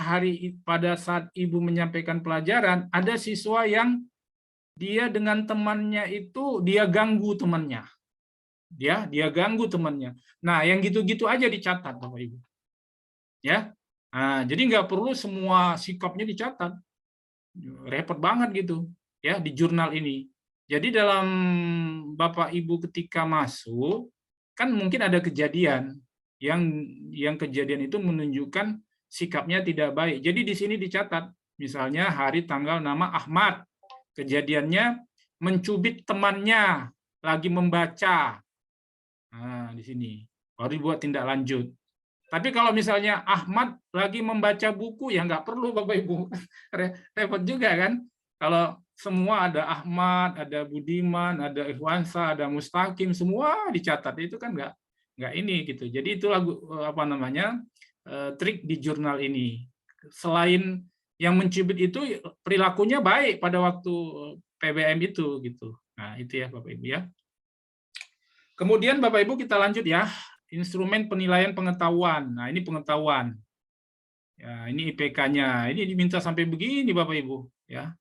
saat Ibu menyampaikan pelajaran, ada siswa yang dia dengan temannya itu dia ganggu temannya. Dia ganggu temannya. Nah, yang gitu-gitu aja dicatat Bapak Ibu. Ya. Nah, jadi nggak perlu semua sikapnya dicatat. Repot banget gitu ya di jurnal ini. Jadi dalam Bapak Ibu ketika masuk kan mungkin ada kejadian yang kejadian itu menunjukkan sikapnya tidak baik. Jadi di sini dicatat misalnya hari, tanggal, nama Ahmad. Kejadiannya mencubit temannya lagi membaca. Nah, di sini baru dibuat tindak lanjut. Tapi kalau misalnya Ahmad lagi membaca buku, ya nggak perlu Bapak Ibu. Repot juga kan. Kalau semua ada Ahmad, ada Budiman, ada Ikhwansa, ada Mustaqim, semua dicatat, itu kan nggak ini gitu. Jadi itu trik di jurnal ini. Selain yang mencubit itu perilakunya baik pada waktu PBM itu gitu. Nah, itu ya Bapak Ibu ya. Kemudian Bapak Ibu kita lanjut ya. Instrumen penilaian pengetahuan. Nah, ini pengetahuan. Ya, ini IPK-nya. Ini diminta sampai begini Bapak Ibu ya.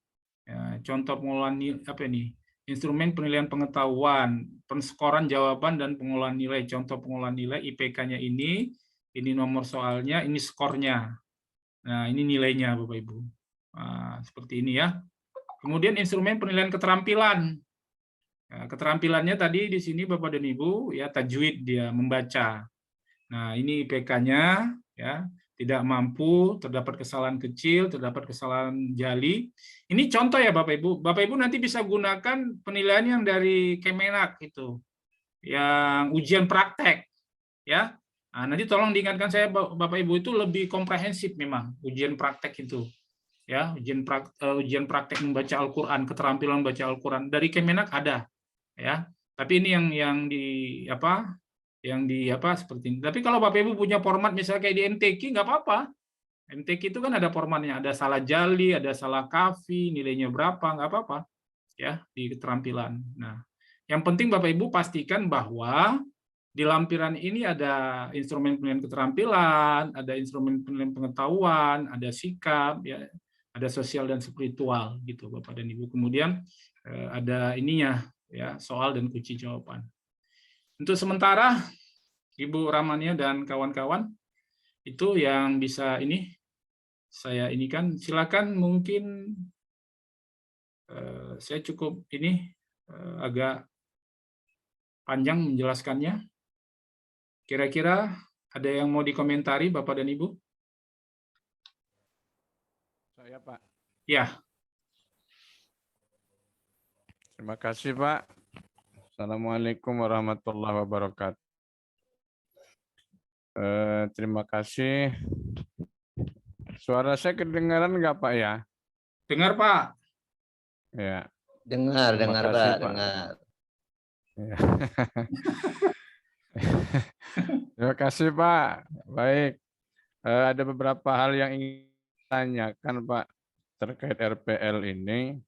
Ya, contoh pengolahan apa ini? Instrumen penilaian pengetahuan, penskoran jawaban dan pengolahan nilai. Contoh pengolahan nilai IPK-nya ini nomor soalnya, ini skornya. Nah, ini nilainya Bapak Ibu. Nah, seperti ini ya. Kemudian instrumen penilaian keterampilan. Nah, keterampilannya tadi di sini Bapak dan Ibu ya, tajwid dia membaca. Nah, ini IPK-nya ya, tidak mampu, terdapat kesalahan kecil, terdapat kesalahan jali. Ini contoh ya Bapak Ibu. Bapak Ibu nanti bisa gunakan penilaian yang dari Kemenak itu. Yang ujian praktek ya. Nah, nanti tolong diingatkan saya Bapak Ibu, itu lebih komprehensif memang ujian praktek itu. Ya, ujian praktek membaca Al-Qur'an, keterampilan membaca Al-Qur'an dari Kemenak ada. Ya. Tapi ini yang seperti ini. Tapi kalau Bapak Ibu punya format misalnya kayak di MTQ nggak apa-apa. MTQ itu kan ada formatnya, ada salah jali, ada salah kafi, nilainya berapa, nggak apa-apa ya di keterampilan. Nah, yang penting Bapak Ibu pastikan bahwa di lampiran ini ada instrumen penilaian keterampilan, ada instrumen penilaian pengetahuan, ada sikap, ya, ada sosial dan spiritual gitu Bapak dan Ibu. Kemudian ada ininya ya, soal dan kunci jawaban. Untuk sementara Ibu Ramania dan kawan-kawan itu yang bisa ini saya ini kan, silakan mungkin saya cukup ini agak panjang menjelaskannya. Kira-kira ada yang mau dikomentari Bapak dan Ibu? Saya Pak. Ya. Terima kasih Pak. Assalamualaikum warahmatullahi wabarakatuh. Terima kasih. Suara saya kedengaran nggak Pak ya? Dengar Pak. Ya. Dengar Pak, dengar. Ya. Terima kasih Pak. Baik. Ada beberapa hal yang ingin tanyakan Pak terkait RPL ini.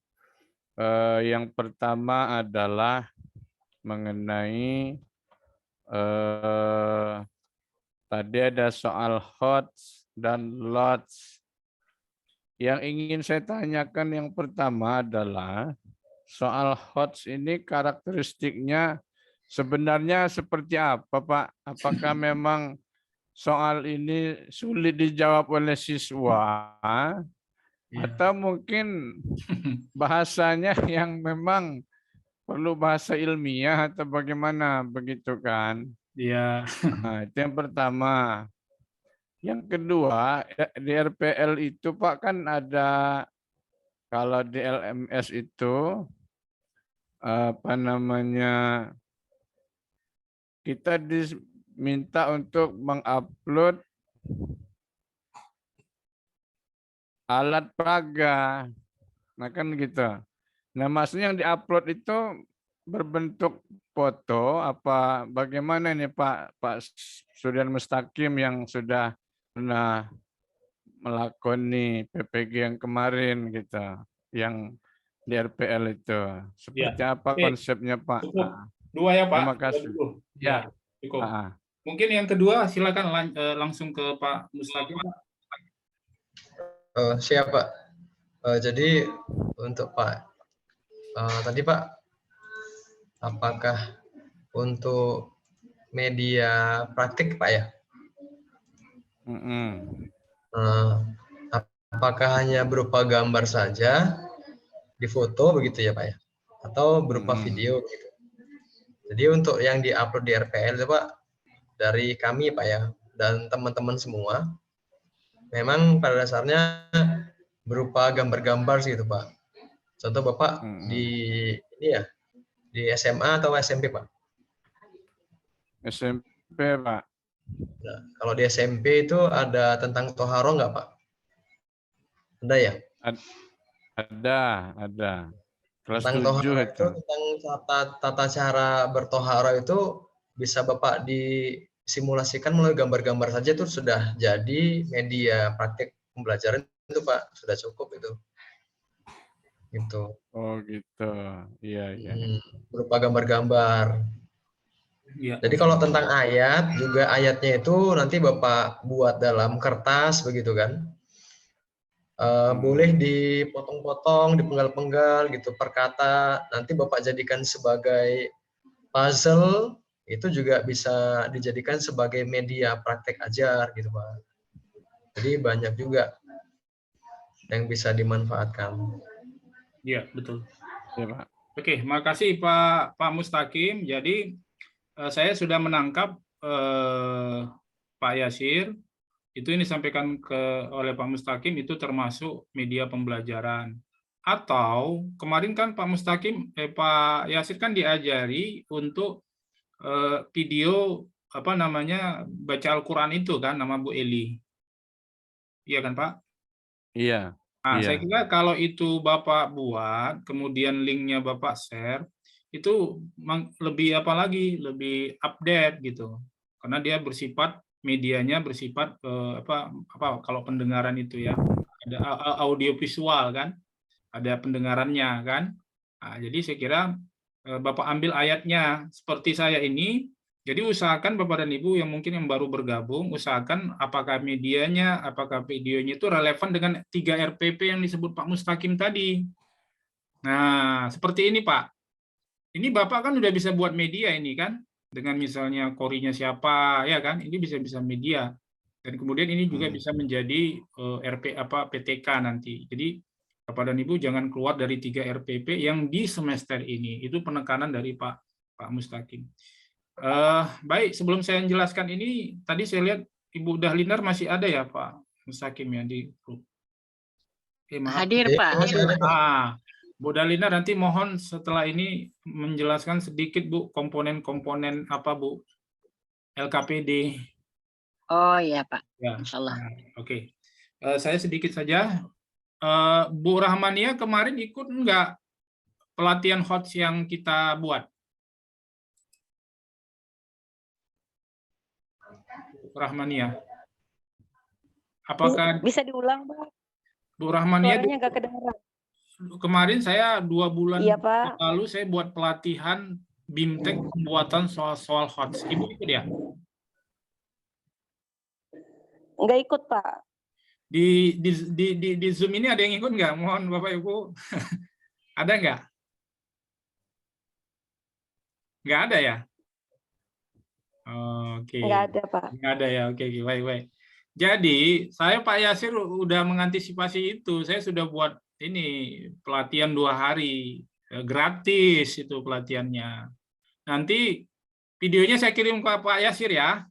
Yang pertama adalah mengenai tadi ada soal HOTS dan LOTS. Yang ingin saya tanyakan yang pertama adalah soal HOTS ini karakteristiknya sebenarnya seperti apa Pak? Apakah memang soal ini sulit dijawab oleh siswa? Atau mungkin bahasanya yang memang perlu bahasa ilmiah atau bagaimana begitu kan? Iya. Nah, itu yang pertama. Yang kedua, di RPL itu Pak kan ada Kalau di LMS itu apa namanya, kita diminta untuk mengupload alat peraga. Nah kan gitu. Nah maksudnya yang diupload itu berbentuk foto apa bagaimana ini Pak Sudian Mustaqim yang sudah pernah melakoni PPG yang kemarin gitu, yang di RPL itu. Seperti apa Oke, konsepnya Pak? cukup. Dua ya Pak. Terima Dua kasih. dulu. Ya. Cukup. Ah. Mungkin yang kedua silakan langsung ke Pak Mustaqim. Pak. Siap Pak. Jadi untuk Pak tadi Pak, apakah untuk media praktik Pak ya? Apakah hanya berupa gambar saja di foto begitu ya Pak ya? Atau berupa video gitu? Jadi untuk yang diupload di RPL itu Pak, dari kami Pak ya, dan teman-teman semua, memang pada dasarnya berupa gambar-gambar gitu Pak. Contoh Bapak di ini ya, di SMA atau SMP Pak? SMP Pak. Nah, kalau di SMP itu ada tentang toharo nggak Pak? Ada ya? Ada. Kelas Tentang 7 toharo itu. tentang tata cara bertoharo itu bisa Bapak disimulasikan melalui gambar-gambar saja itu sudah jadi media praktik pembelajaran itu Pak, sudah cukup itu. Gitu. Oh gitu. Iya. Berupa gambar-gambar. Ya. Jadi kalau tentang ayat, juga ayatnya itu nanti Bapak buat dalam kertas begitu kan. Boleh dipotong-potong, dipenggal-penggal gitu per kata. Nanti Bapak jadikan sebagai puzzle, itu juga bisa dijadikan sebagai media praktek ajar gitu Pak. Jadi banyak juga yang bisa dimanfaatkan. Iya, betul. Ya, Pak. Oke, makasih Pak Mustaqim. Jadi saya sudah menangkap Pak Yasir. Itu yang disampaikan oleh Pak Mustaqim itu termasuk media pembelajaran. Atau kemarin kan Pak Mustaqim, Pak Yasir kan diajari untuk video apa namanya baca Al-Quran itu kan, nama Bu Eli. Iya kan Pak? Iya. Nah, saya kira kalau itu Bapak buat, kemudian linknya Bapak share, itu lebih apa lagi, lebih update gitu. Karena dia bersifat, medianya bersifat apa kalau pendengaran itu ya, ada audio visual kan, ada pendengarannya kan. Nah, jadi saya kira Bapak ambil ayatnya seperti saya ini. Jadi usahakan Bapak dan Ibu yang mungkin yang baru bergabung, usahakan apakah medianya, apakah videonya itu relevan dengan 3 RPP yang disebut Pak Mustaqim tadi. Nah, seperti ini Pak. Ini Bapak kan udah bisa buat media ini kan, dengan misalnya korinya siapa, ya kan, ini bisa media. Dan kemudian ini juga bisa menjadi PTK nanti. Jadi Bapak dan Ibu jangan keluar dari 3 RPP yang di semester ini. Itu penekanan dari Pak Mustaqim. Baik, sebelum saya menjelaskan ini, tadi saya lihat Ibu Dahlinar masih ada ya Pak Mustaqim ya di grup. Hadir Pak. Bu Dahlinar nanti mohon setelah ini menjelaskan sedikit Bu komponen-komponen apa Bu LKPD. Oh iya Pak. Ya. Insyaallah. Oke. Saya sedikit saja. Bu Rahmania kemarin ikut enggak pelatihan HOTS yang kita buat? Rahmania. Apakah bisa diulang, Pak? Bu Rahmania Suaranya nggak kedengeran. Kemarin saya 2 bulan Iya, Pak. lalu saya buat pelatihan BIMTEK pembuatan soal HOTS. Ibu ikut ya? Nggak ikut, Pak. Di Zoom ini ada yang ikut nggak? Mohon Bapak Ibu. Ada nggak? Nggak ada ya? Oke. Nggak ada, Pak. Nggak ada ya. Oke, baik. Jadi saya Pak Yasir udah mengantisipasi itu. Saya sudah buat ini pelatihan 2 hari gratis itu pelatihannya. Nanti videonya saya kirim ke Pak Yasir ya.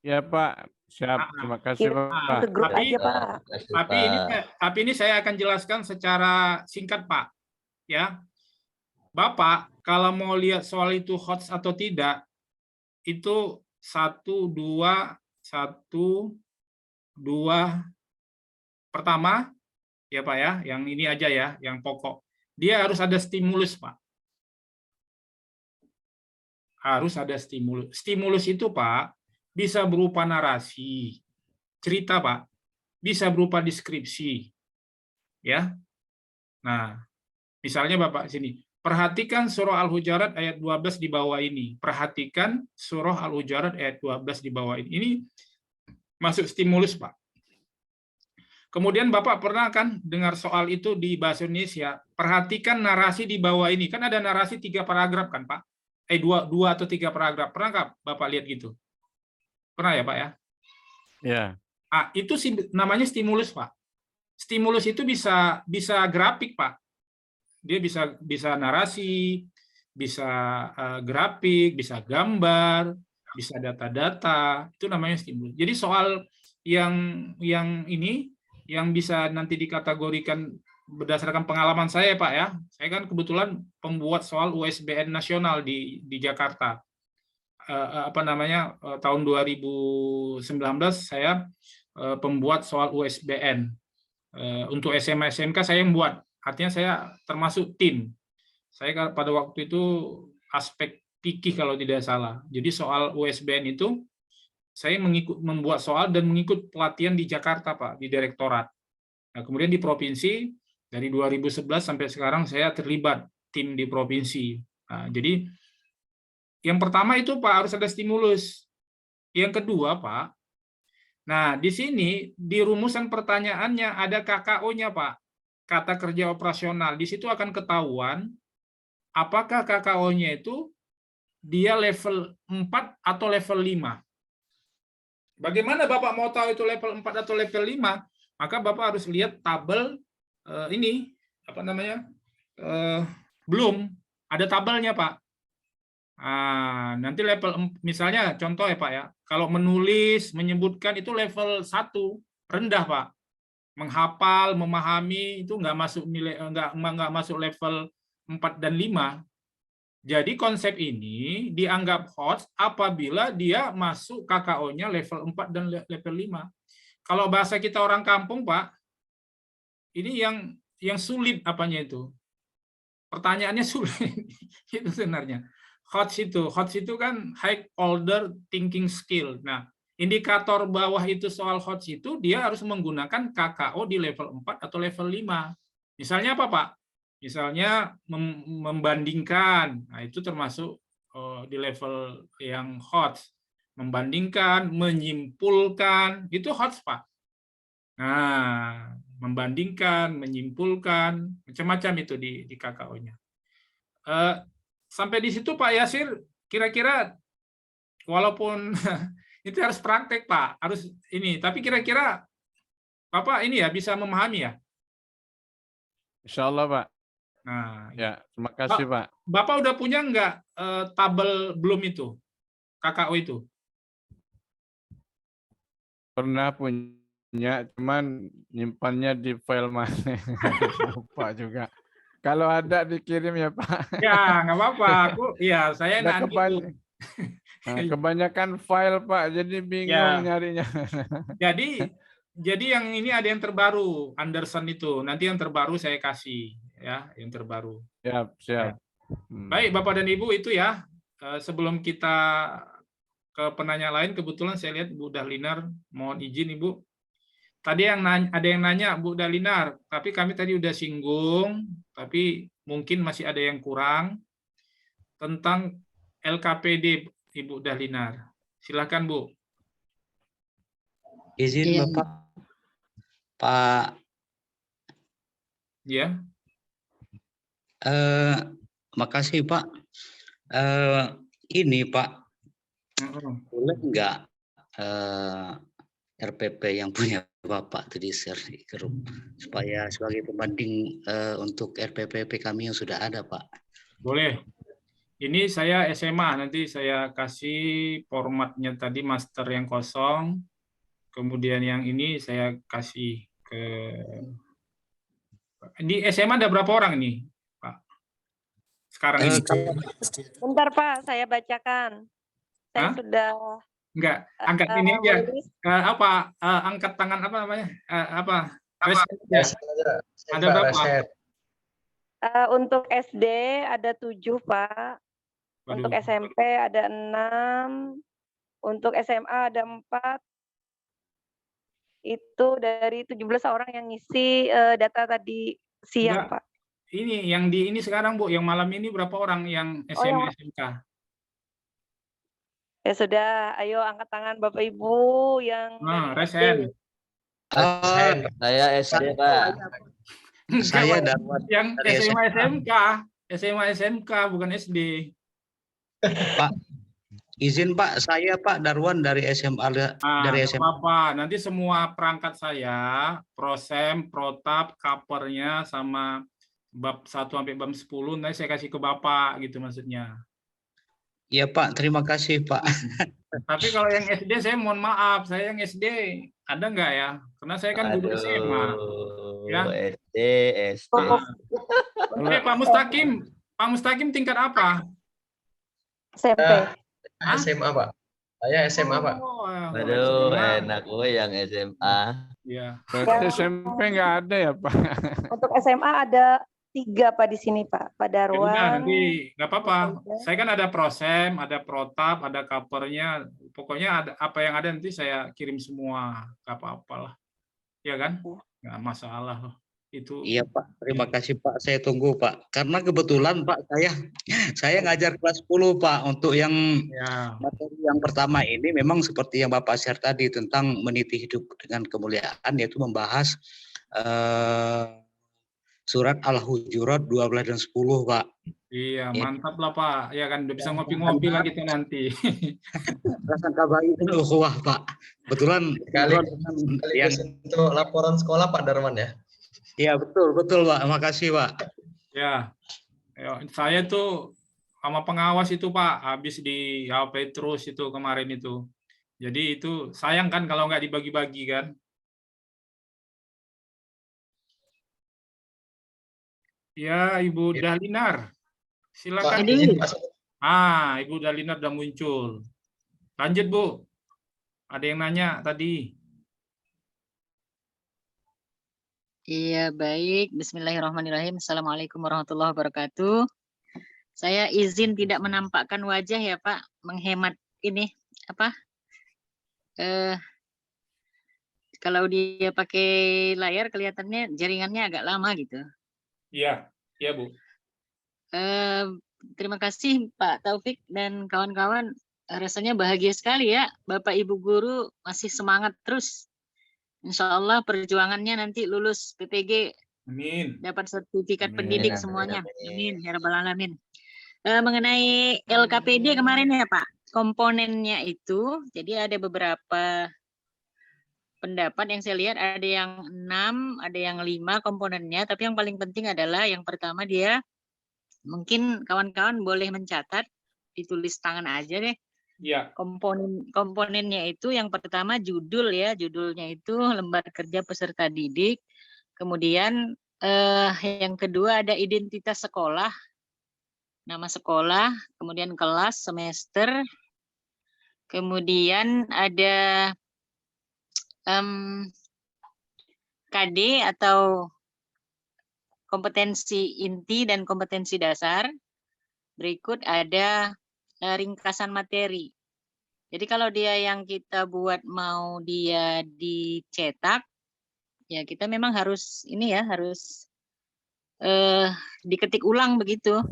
Ya Pak, Siap, terima kasih Pak. Ke grup Tapi, aja Pak. tapi ini saya akan jelaskan secara singkat Pak. Ya, Bapak kalau mau lihat soal itu hoax atau tidak, itu 1, 2, 1, 2. Pertama, ya Pak ya, yang ini aja ya, yang pokok. Dia harus ada stimulus Pak. Harus ada stimulus. Stimulus itu Pak bisa berupa narasi, cerita Pak, bisa berupa deskripsi, ya. Nah, misalnya Bapak sini, perhatikan surah Al-Hujurat ayat 12 di bawah ini. Perhatikan surah Al-Hujurat ayat 12 di bawah ini. Ini masuk stimulus Pak. Kemudian Bapak pernah kan dengar soal itu di bahasa Indonesia. Perhatikan narasi di bawah ini. Kan ada narasi 3 paragraf kan Pak? 2 atau 3 paragraf. Pernah nggak Bapak lihat gitu? Pernah ya Pak ya? Ya. Itu namanya stimulus Pak. Stimulus itu bisa grafik Pak. Dia bisa narasi, bisa grafik, bisa gambar, bisa data-data. Itu namanya stimulus. Jadi soal yang ini yang bisa nanti dikategorikan berdasarkan pengalaman saya Pak ya. Saya kan kebetulan pembuat soal USBN nasional di Jakarta. Tahun 2019 saya pembuat soal USBN. Untuk SMA SMK saya yang buat. Artinya saya termasuk tim. Saya pada waktu itu aspek fikih kalau tidak salah. Jadi soal USBN itu saya membuat soal dan mengikut pelatihan di Jakarta Pak, di direktorat. Nah, kemudian di provinsi dari 2011 sampai sekarang saya terlibat tim di provinsi. Nah, jadi yang pertama itu Pak harus ada stimulus. Yang kedua Pak, nah di sini di rumusan pertanyaannya ada KKO-nya Pak, kata kerja operasional. Di situ akan ketahuan apakah KKO-nya itu dia level 4 atau level 5. Bagaimana Bapak mau tahu itu level 4 atau level 5? Maka Bapak harus lihat tabel ini, belum ada tabelnya Pak. Nanti level, misalnya contoh ya Pak ya, kalau menulis, menyebutkan itu level 1, rendah Pak. Menghafal, memahami itu nggak masuk nilai, nggak masuk level 4 dan 5. Jadi konsep ini dianggap hoax apabila dia masuk KKO-nya level 4 dan level 5. Kalau bahasa kita orang kampung, Pak, ini yang sulit apanya itu? Pertanyaannya sulit. Itu sebenarnya. Hoax itu kan high order thinking skill. Nah, indikator bawah itu soal hoax itu dia harus menggunakan KKO di level 4 atau level 5. Misalnya apa, Pak? Misalnya membandingkan. Nah, itu termasuk di level yang hoax. Membandingkan, menyimpulkan, itu hoax, Pak. Nah, membandingkan, menyimpulkan, macam-macam itu di KKO-nya. Sampai di situ Pak Yasir, kira-kira walaupun itu harus praktek Pak, harus ini, tapi kira-kira Bapak ini ya bisa memahami ya? Insya Allah Pak. Nah, ya terima kasih Pak. Bapak udah punya nggak tabel belum itu, KKO itu? Pernah punya, cuman nyimpannya di file mana? Lupa juga. Kalau ada dikirim ya Pak. Ya nggak apa-apa. Saya nanti. Kebanyakan file Pak, jadi bingung nyarinya. Jadi yang ini ada yang terbaru, Anderson itu. Nanti yang terbaru saya kasih ya, yang terbaru. Siap. Ya. Baik Bapak dan Ibu itu ya. Sebelum kita ke penanya lain, kebetulan saya lihat Bu Dahlinar, mohon izin Ibu. Tadi ada yang nanya Bu Dahlinar, tapi kami tadi udah singgung, tapi mungkin masih ada yang kurang tentang LKPD Ibu Dahlinar. Silakan Bu. Izin Bapak. Pak. Ya. Makasih Pak. Ini Pak, boleh nggak RPP yang punya Bapak itu di-share di grup supaya sebagai pembanding untuk RPP kami yang sudah ada Pak. Boleh. Ini saya SMA, nanti saya kasih formatnya tadi master yang kosong. Kemudian yang ini saya kasih ke di SMA ada berapa orang ini, Pak? Sekarang ini. Bentar Pak, saya bacakan. Saya Hah? sudah Enggak, angkat ini aja. menulis. Angkat tangan apa namanya? Reset Ya, ya. Ada berapa? Untuk SD ada 7 Pak. Untuk Waduh. SMP ada 6. Untuk SMA ada 4. Itu dari 17 orang yang ngisi data tadi siang, Enggak. Pak. Ini yang di ini sekarang Bu, yang malam ini berapa orang yang SMA SMK? Ya sudah, ayo angkat tangan Bapak Ibu yang dari SD. Saya SD, Pak. Saya Darwan yang dari SMA SMK bukan SD. Pak, izin Pak, saya Pak Darwan dari SMA dari SMA. Apa? Nanti semua perangkat saya, prosem, protap, covernya sama bab 1 sampai bab 10 nanti saya kasih ke Bapak gitu maksudnya. Iya Pak, terima kasih Pak. Tapi kalau yang SD saya mohon maaf, saya yang SD ada nggak ya? Karena saya kan guru SMA. Ya. SD. Oke, Pak Mustaqim tingkat apa? SMP. SMA Pak. Saya SMA Pak. Aduh, enak gue yang SMA. Iya. Berarti SMP nggak ada ya Pak? Untuk SMA ada 3 Pak di sini Pak. Pak Ya udah, Darwan. nanti nggak apa-apa. Saya kan ada prosem, ada protap, ada covernya. Pokoknya ada apa yang ada nanti saya kirim semua. Nggak apa-apa lah. Ya kan? Nggak masalah loh. Itu. Iya Pak, terima kasih Pak. Saya tunggu Pak. Karena kebetulan Pak saya ngajar kelas 10 Pak. Untuk yang materi yang pertama ini memang seperti yang Bapak share tadi tentang meniti hidup dengan kemuliaan, yaitu membahas surat Al-Hujurat 12 dan 10 Pak. Iya, mantap lah Pak. Ya kan udah bisa ngopi-ngopi lah kita nanti. Prasangka baik itu ukhuwah Pak. Betulan yang untuk laporan sekolah Pak Darwan ya. Iya betul Pak. Makasih Pak. Ya, saya tuh sama pengawas itu Pak, habis di HP terus itu kemarin itu. Jadi itu sayang kan kalau nggak dibagi-bagi kan. Ya, Ibu Dahlinar, silakan. Ibu Dahlinar udah muncul. Lanjut Bu. Ada yang nanya tadi. Iya, baik. Bismillahirrahmanirrahim. Assalamualaikum warahmatullahi wabarakatuh. Saya izin tidak menampakkan wajah ya, Pak. Menghemat ini, kalau dia pakai layar kelihatannya jaringannya agak lama gitu. Iya, Bu. Terima kasih Pak Taufik dan kawan-kawan. Rasanya bahagia sekali ya, Bapak Ibu guru masih semangat terus. Insya Allah perjuangannya nanti lulus PPG, amin, dapat sertifikat pendidik semuanya. Amin ya rabbal alamin. Mengenai LKPD kemarin ya Pak, komponennya itu jadi ada beberapa pendapat yang saya lihat, ada yang 6, ada yang 5 komponennya, tapi yang paling penting adalah yang pertama dia mungkin kawan-kawan boleh mencatat, ditulis tangan aja deh. Ya. Komponennya itu yang pertama judul ya, judulnya itu lembar kerja peserta didik. Kemudian yang kedua ada identitas sekolah, nama sekolah, kemudian kelas, semester. Kemudian ada KD atau kompetensi inti dan kompetensi dasar. Berikut ada ringkasan materi. Jadi kalau dia yang kita buat mau dia dicetak, ya kita memang harus ini ya, harus diketik ulang begitu.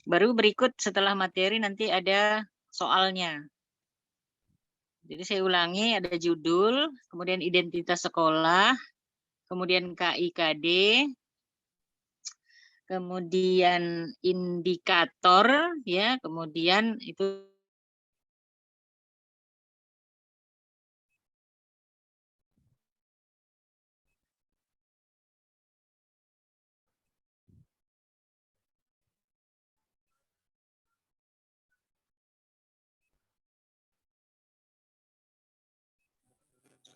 Baru berikut setelah materi nanti ada soalnya. Jadi saya ulangi, ada judul, kemudian identitas sekolah, kemudian KIKD, kemudian indikator ya, kemudian itu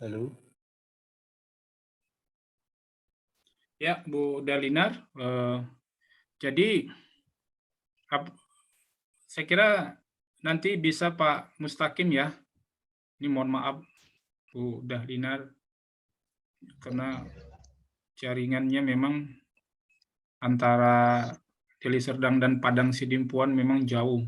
Halo. Ya, Bu Dalinar. Jadi saya kira nanti bisa Pak Mustaqim ya. Ini mohon maaf Bu Dalinar karena jaringannya memang antara Deli Serdang dan Padang Sidimpuan memang jauh.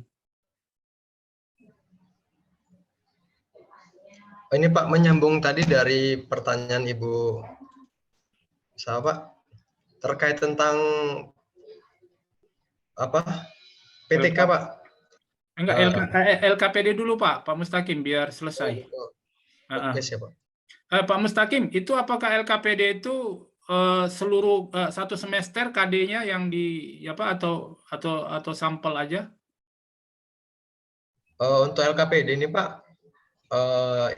Ini Pak menyambung tadi dari pertanyaan Ibu siapa terkait tentang apa PTK Pak. Enggak, LKPD dulu Pak Mustaqim biar selesai. Oke, siap, Pak. Pak Mustaqim, itu apakah LKPD itu seluruh satu semester KD-nya yang di apa atau sampel aja? Untuk LKPD ini Pak,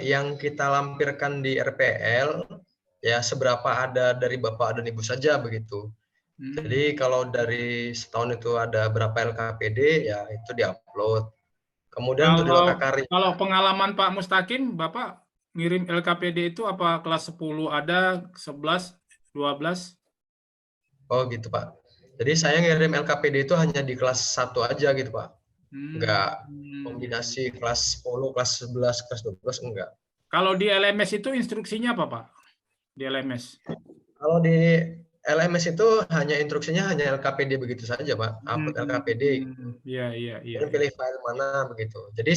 yang kita lampirkan di RPL ya seberapa ada dari Bapak dan Ibu saja begitu. Jadi kalau dari setahun itu ada berapa LKPD ya itu diupload. Kemudian untuk dua kakari. Kalau pengalaman Pak Mustaqim, Bapak ngirim LKPD itu apa kelas 10 ada, 11, 12? Oh gitu Pak. Jadi saya ngirim LKPD itu hanya di kelas 1 aja gitu Pak. Enggak kombinasi kelas 10, kelas 11, kelas 12 enggak. Kalau di LMS itu instruksinya apa Pak? Di LMS? Kalau di LMS itu hanya instruksinya hanya LKPD begitu saja Pak. Upload LKPD. Iya. Dan pilih file mana begitu. Jadi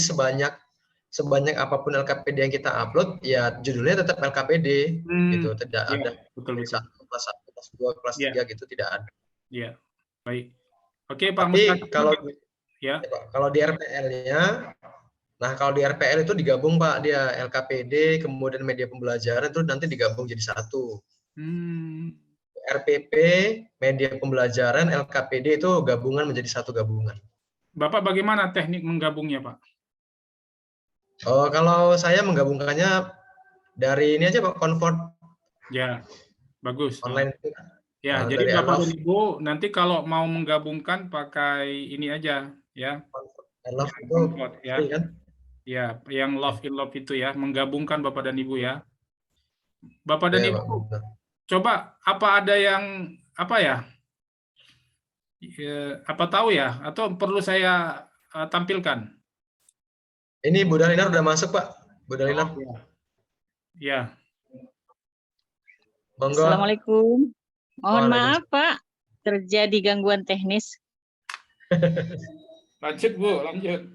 sebanyak apapun LKPD yang kita upload, ya judulnya tetap LKPD gitu. Tidak ada betul. kelas 1, kelas 2, kelas 3 gitu tidak ada. Iya, baik. Oke Pak Tapi Mustaqim. kalau di RPL-nya, nah kalau di RPL itu digabung Pak, dia LKPD, kemudian media pembelajaran itu nanti digabung jadi satu. RPP, media pembelajaran, LKPD itu gabungan menjadi satu gabungan. Bapak bagaimana teknik menggabungnya Pak? Oh, kalau saya menggabungkannya dari ini aja Pak, Convert. Ya, bagus. Online. Ya, jadi Bapak dan Ibu nanti kalau mau menggabungkan pakai ini aja ya. Convert ya. Ya, yang Love in Love itu ya, menggabungkan Bapak dan Ibu ya. Bapak dan Ibu, coba apa ada yang apa ya? Apa tahu ya? Atau perlu saya tampilkan? Ini Bu Dalinar udah masuk Pak. Bu Dalinar. Ya. Monggo. Assalamualaikum. Mohon maaf Pak, terjadi gangguan teknis. Lanjut Bu, lanjut.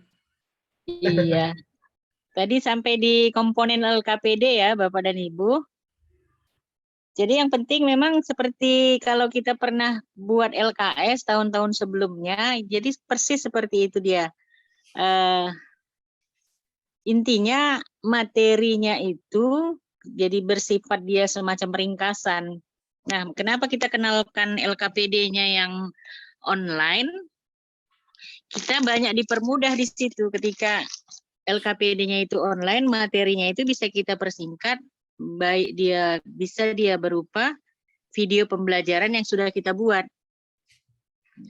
Iya. Tadi sampai di komponen LKPD ya Bapak dan Ibu. Jadi yang penting memang seperti kalau kita pernah buat LKS tahun-tahun sebelumnya, jadi persis seperti itu dia. Intinya materinya itu jadi bersifat dia semacam ringkasan. Nah, kenapa kita kenalkan LKPD-nya yang online? Kita banyak dipermudah di situ ketika LKPD-nya itu online, materinya itu bisa kita persingkat, baik dia bisa berupa video pembelajaran yang sudah kita buat.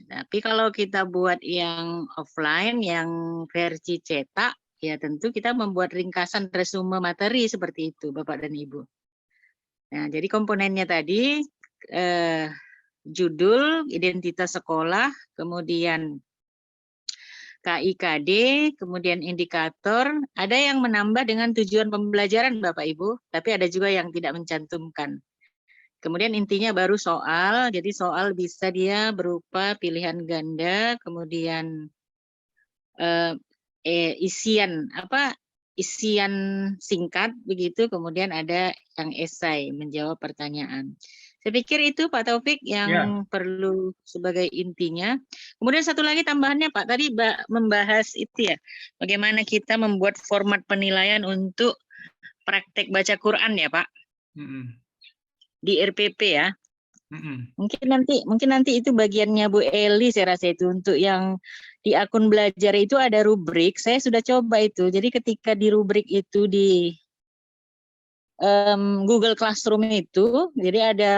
Tapi kalau kita buat yang offline, yang versi cetak, ya tentu kita membuat ringkasan resume materi seperti itu, Bapak dan Ibu. Nah, jadi komponennya tadi judul, identitas sekolah, kemudian KIKD, kemudian indikator, ada yang menambah dengan tujuan pembelajaran Bapak Ibu, tapi ada juga yang tidak mencantumkan. Kemudian intinya baru soal, jadi soal bisa dia berupa pilihan ganda, kemudian isian singkat begitu, kemudian ada yang esai menjawab pertanyaan. Saya pikir itu Pak Taufik yang perlu sebagai intinya. Kemudian satu lagi tambahannya Pak, tadi membahas itu ya, bagaimana kita membuat format penilaian untuk praktek baca Quran ya Pak, di RPP ya. Mungkin nanti itu bagiannya Bu Eli, saya rasa itu untuk yang di akun belajar itu ada rubrik. Saya sudah coba itu. Jadi ketika di rubrik itu di Google Classroom itu, jadi ada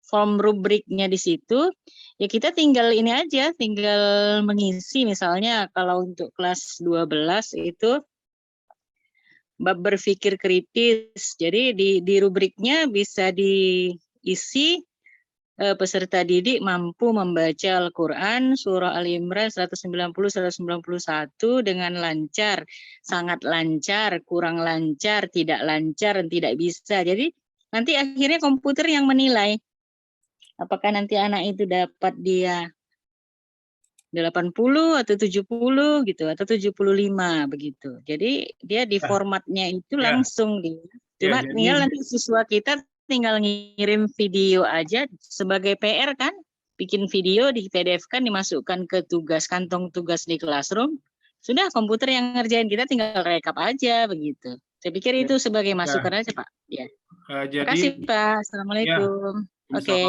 form rubriknya di situ. Ya kita tinggal ini aja, tinggal mengisi misalnya kalau untuk kelas 12 itu bab berpikir kritis. Jadi di rubriknya bisa diisi peserta didik mampu membaca Al-Quran surah Al-Imran 190-191 dengan lancar, sangat lancar, kurang lancar, tidak lancar, dan tidak bisa. Jadi nanti akhirnya komputer yang menilai apakah nanti anak itu dapat dia 80 atau 70 gitu atau 75 begitu. Jadi dia di formatnya itu langsung dia. Cuma tinggal nanti siswa kita tinggal ngirim video aja sebagai PR kan, bikin video di PDF kan dimasukkan ke kantong tugas di Classroom. Sudah komputer yang ngerjain, kita tinggal rekap aja begitu. Saya pikir itu sebagai masukan aja Pak. Ya. Terima kasih Pak. Assalamualaikum. Oke.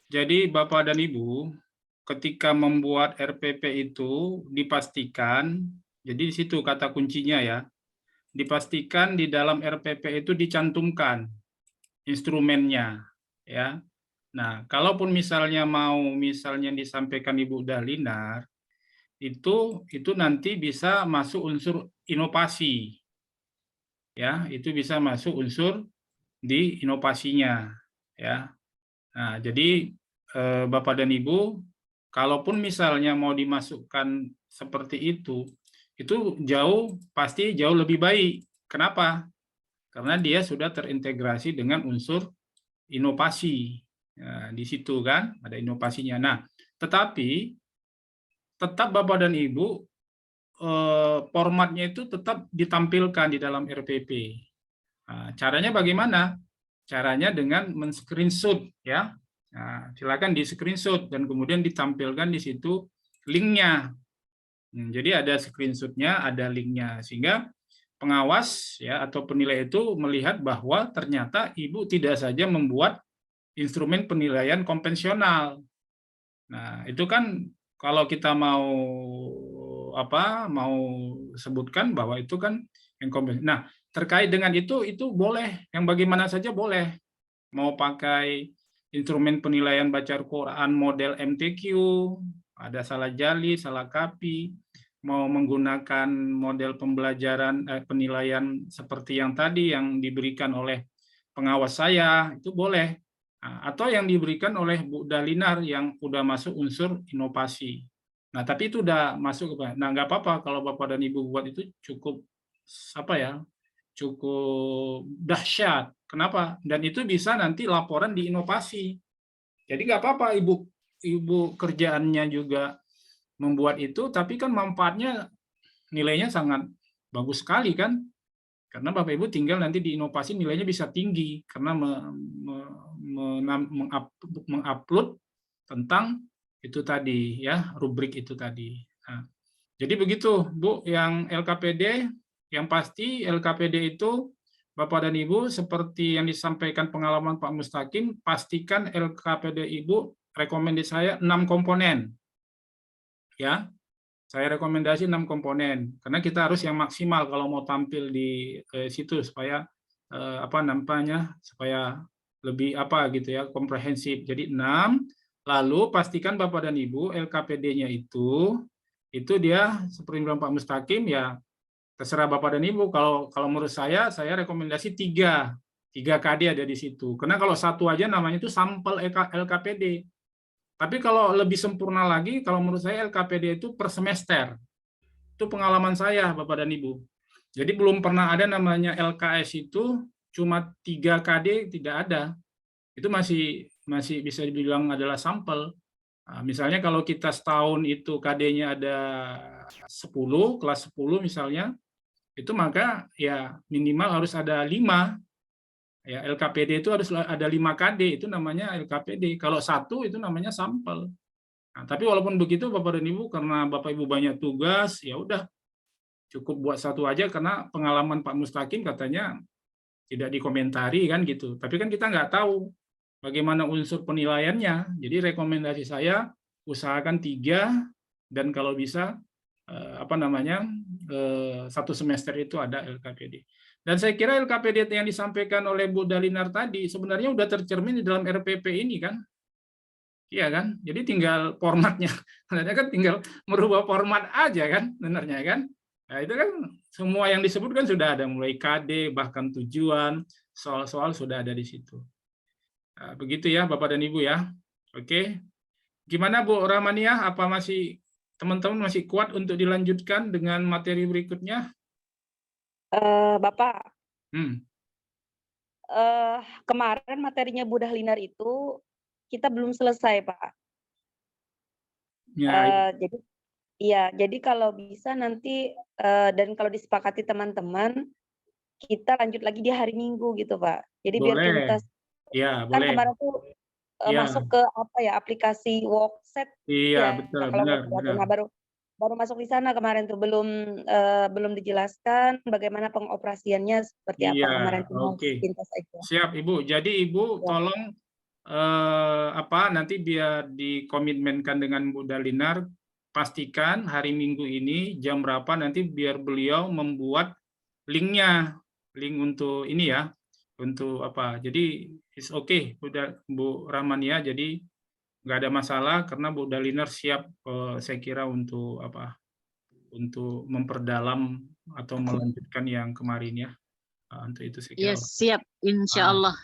Jadi Bapak dan Ibu, ketika membuat RPP itu dipastikan, jadi di situ kata kuncinya ya, dipastikan di dalam RPP itu dicantumkan instrumennya, ya. Nah, kalaupun misalnya misalnya disampaikan Ibu Dalinar, itu nanti bisa masuk unsur inovasi, ya, itu bisa masuk unsur di inovasinya, ya. Nah, jadi Bapak dan Ibu, kalaupun misalnya mau dimasukkan seperti itu pasti jauh lebih baik. Kenapa? Karena dia sudah terintegrasi dengan unsur inovasi. Nah, di situ kan ada inovasinya. Nah, tetapi tetap Bapak dan Ibu formatnya itu tetap ditampilkan di dalam RPP. Nah, caranya bagaimana? Caranya dengan men-screenshot ya. Nah, silakan di-screenshot dan kemudian ditampilkan di situ linknya. Jadi ada screenshotnya, ada linknya, sehingga pengawas ya atau penilai itu melihat bahwa ternyata Ibu tidak saja membuat instrumen penilaian konvensional. Nah, itu kan kalau kita mau sebutkan bahwa itu kan yang konvensional. Nah, terkait dengan itu boleh, yang bagaimana saja boleh. Mau pakai instrumen penilaian baca Al-Quran model MTQ, ada salah jali, salah kapi, mau menggunakan model pembelajaran penilaian seperti yang tadi yang diberikan oleh pengawas saya, itu boleh. Nah, atau yang diberikan oleh Bu Dalinar yang udah masuk unsur inovasi. Nah, tapi itu udah masuk ke, nah nggak apa-apa kalau Bapak dan Ibu buat itu cukup cukup dahsyat. Kenapa? Dan itu bisa nanti laporan di inovasi. Jadi nggak apa-apa ibu kerjaannya juga membuat itu, tapi kan manfaatnya nilainya sangat bagus sekali kan? Karena Bapak Ibu tinggal nanti di inovasi nilainya bisa tinggi karena mengupload tentang itu tadi ya, rubrik itu tadi. Nah, jadi begitu Bu, yang LKPD, yang pasti LKPD itu Bapak dan Ibu seperti yang disampaikan pengalaman Pak Mustaqim, pastikan LKPD Ibu rekomendasi saya 6 komponen. Ya. Saya rekomendasi 6 komponen karena kita harus yang maksimal kalau mau tampil di situ supaya supaya lebih gitu ya, komprehensif. Jadi 6, lalu pastikan Bapak dan Ibu LKPD-nya itu dia seperti bilang Pak Mustaqim ya, terserah Bapak dan Ibu. Kalau menurut saya rekomendasi 3 KD ada di situ. Karena kalau satu aja namanya itu sampel LKPD. Tapi kalau lebih sempurna lagi, kalau menurut saya LKPD itu per semester. Itu pengalaman saya, Bapak dan Ibu. Jadi belum pernah ada namanya LKS itu cuma 3 KD, tidak ada. Itu masih bisa dibilang adalah sampel. Nah, misalnya kalau kita setahun itu KD-nya ada 10, kelas 10 misalnya, itu maka ya minimal harus ada 5. Ya, LKPD itu harus ada 5 KD, itu namanya LKPD. Kalau 1 itu namanya sampel. Nah, tapi walaupun begitu Bapak dan Ibu, karena Bapak Ibu banyak tugas, ya udah cukup buat 1 aja karena pengalaman Pak Mustaqim katanya tidak dikomentari kan gitu. Tapi kan kita nggak tahu bagaimana unsur penilaiannya. Jadi rekomendasi saya usahakan 3 dan kalau bisa 1 semester itu ada LKPD. Dan saya kira LKPD yang disampaikan oleh Bu Dalinar tadi sebenarnya udah tercermin di dalam RPP ini kan? Iya kan? Jadi tinggal formatnya. Sebenarnya kan tinggal merubah format aja kan? Benarnya kan? Nah, itu kan semua yang disebutkan sudah ada, mulai KD, bahkan tujuan, soal-soal sudah ada di situ. Nah, begitu ya Bapak dan Ibu ya. Oke. Gimana Bu Ramania? Apa masih teman-teman masih kuat untuk dilanjutkan dengan materi berikutnya? Bapak, Hmm. kemarin materinya Bu Dahlinar itu kita belum selesai, Pak. Ya, Jadi iya, jadi kalau bisa nanti dan kalau disepakati teman-teman, kita lanjut lagi di hari Minggu gitu, Pak. Jadi biar boleh. tuntas. Ya, Kan boleh. kemarin tuh Ya, masuk ke apa ya, aplikasi Workset iya ya, betul, kalau benar, nggak salah tuh. benar. Nah, baru masuk di sana kemarin tuh, belum dijelaskan bagaimana pengoperasiannya seperti apa Iya, kemarin, cuma oke. sepintas aja. Siap Ibu. Jadi Ibu Ya. tolong nanti biar dikomitmenkan dengan Bu Dahlinar, pastikan hari Minggu ini jam berapa nanti biar beliau membuat linknya, link untuk ini ya, untuk apa. Jadi it's okay Bu Ramania, jadi nggak ada masalah karena Bu Dahlinar siap, saya kira untuk apa, untuk memperdalam atau melanjutkan yang kemarin ya. Untuk itu saya kira. Ya, siap, insya Allah.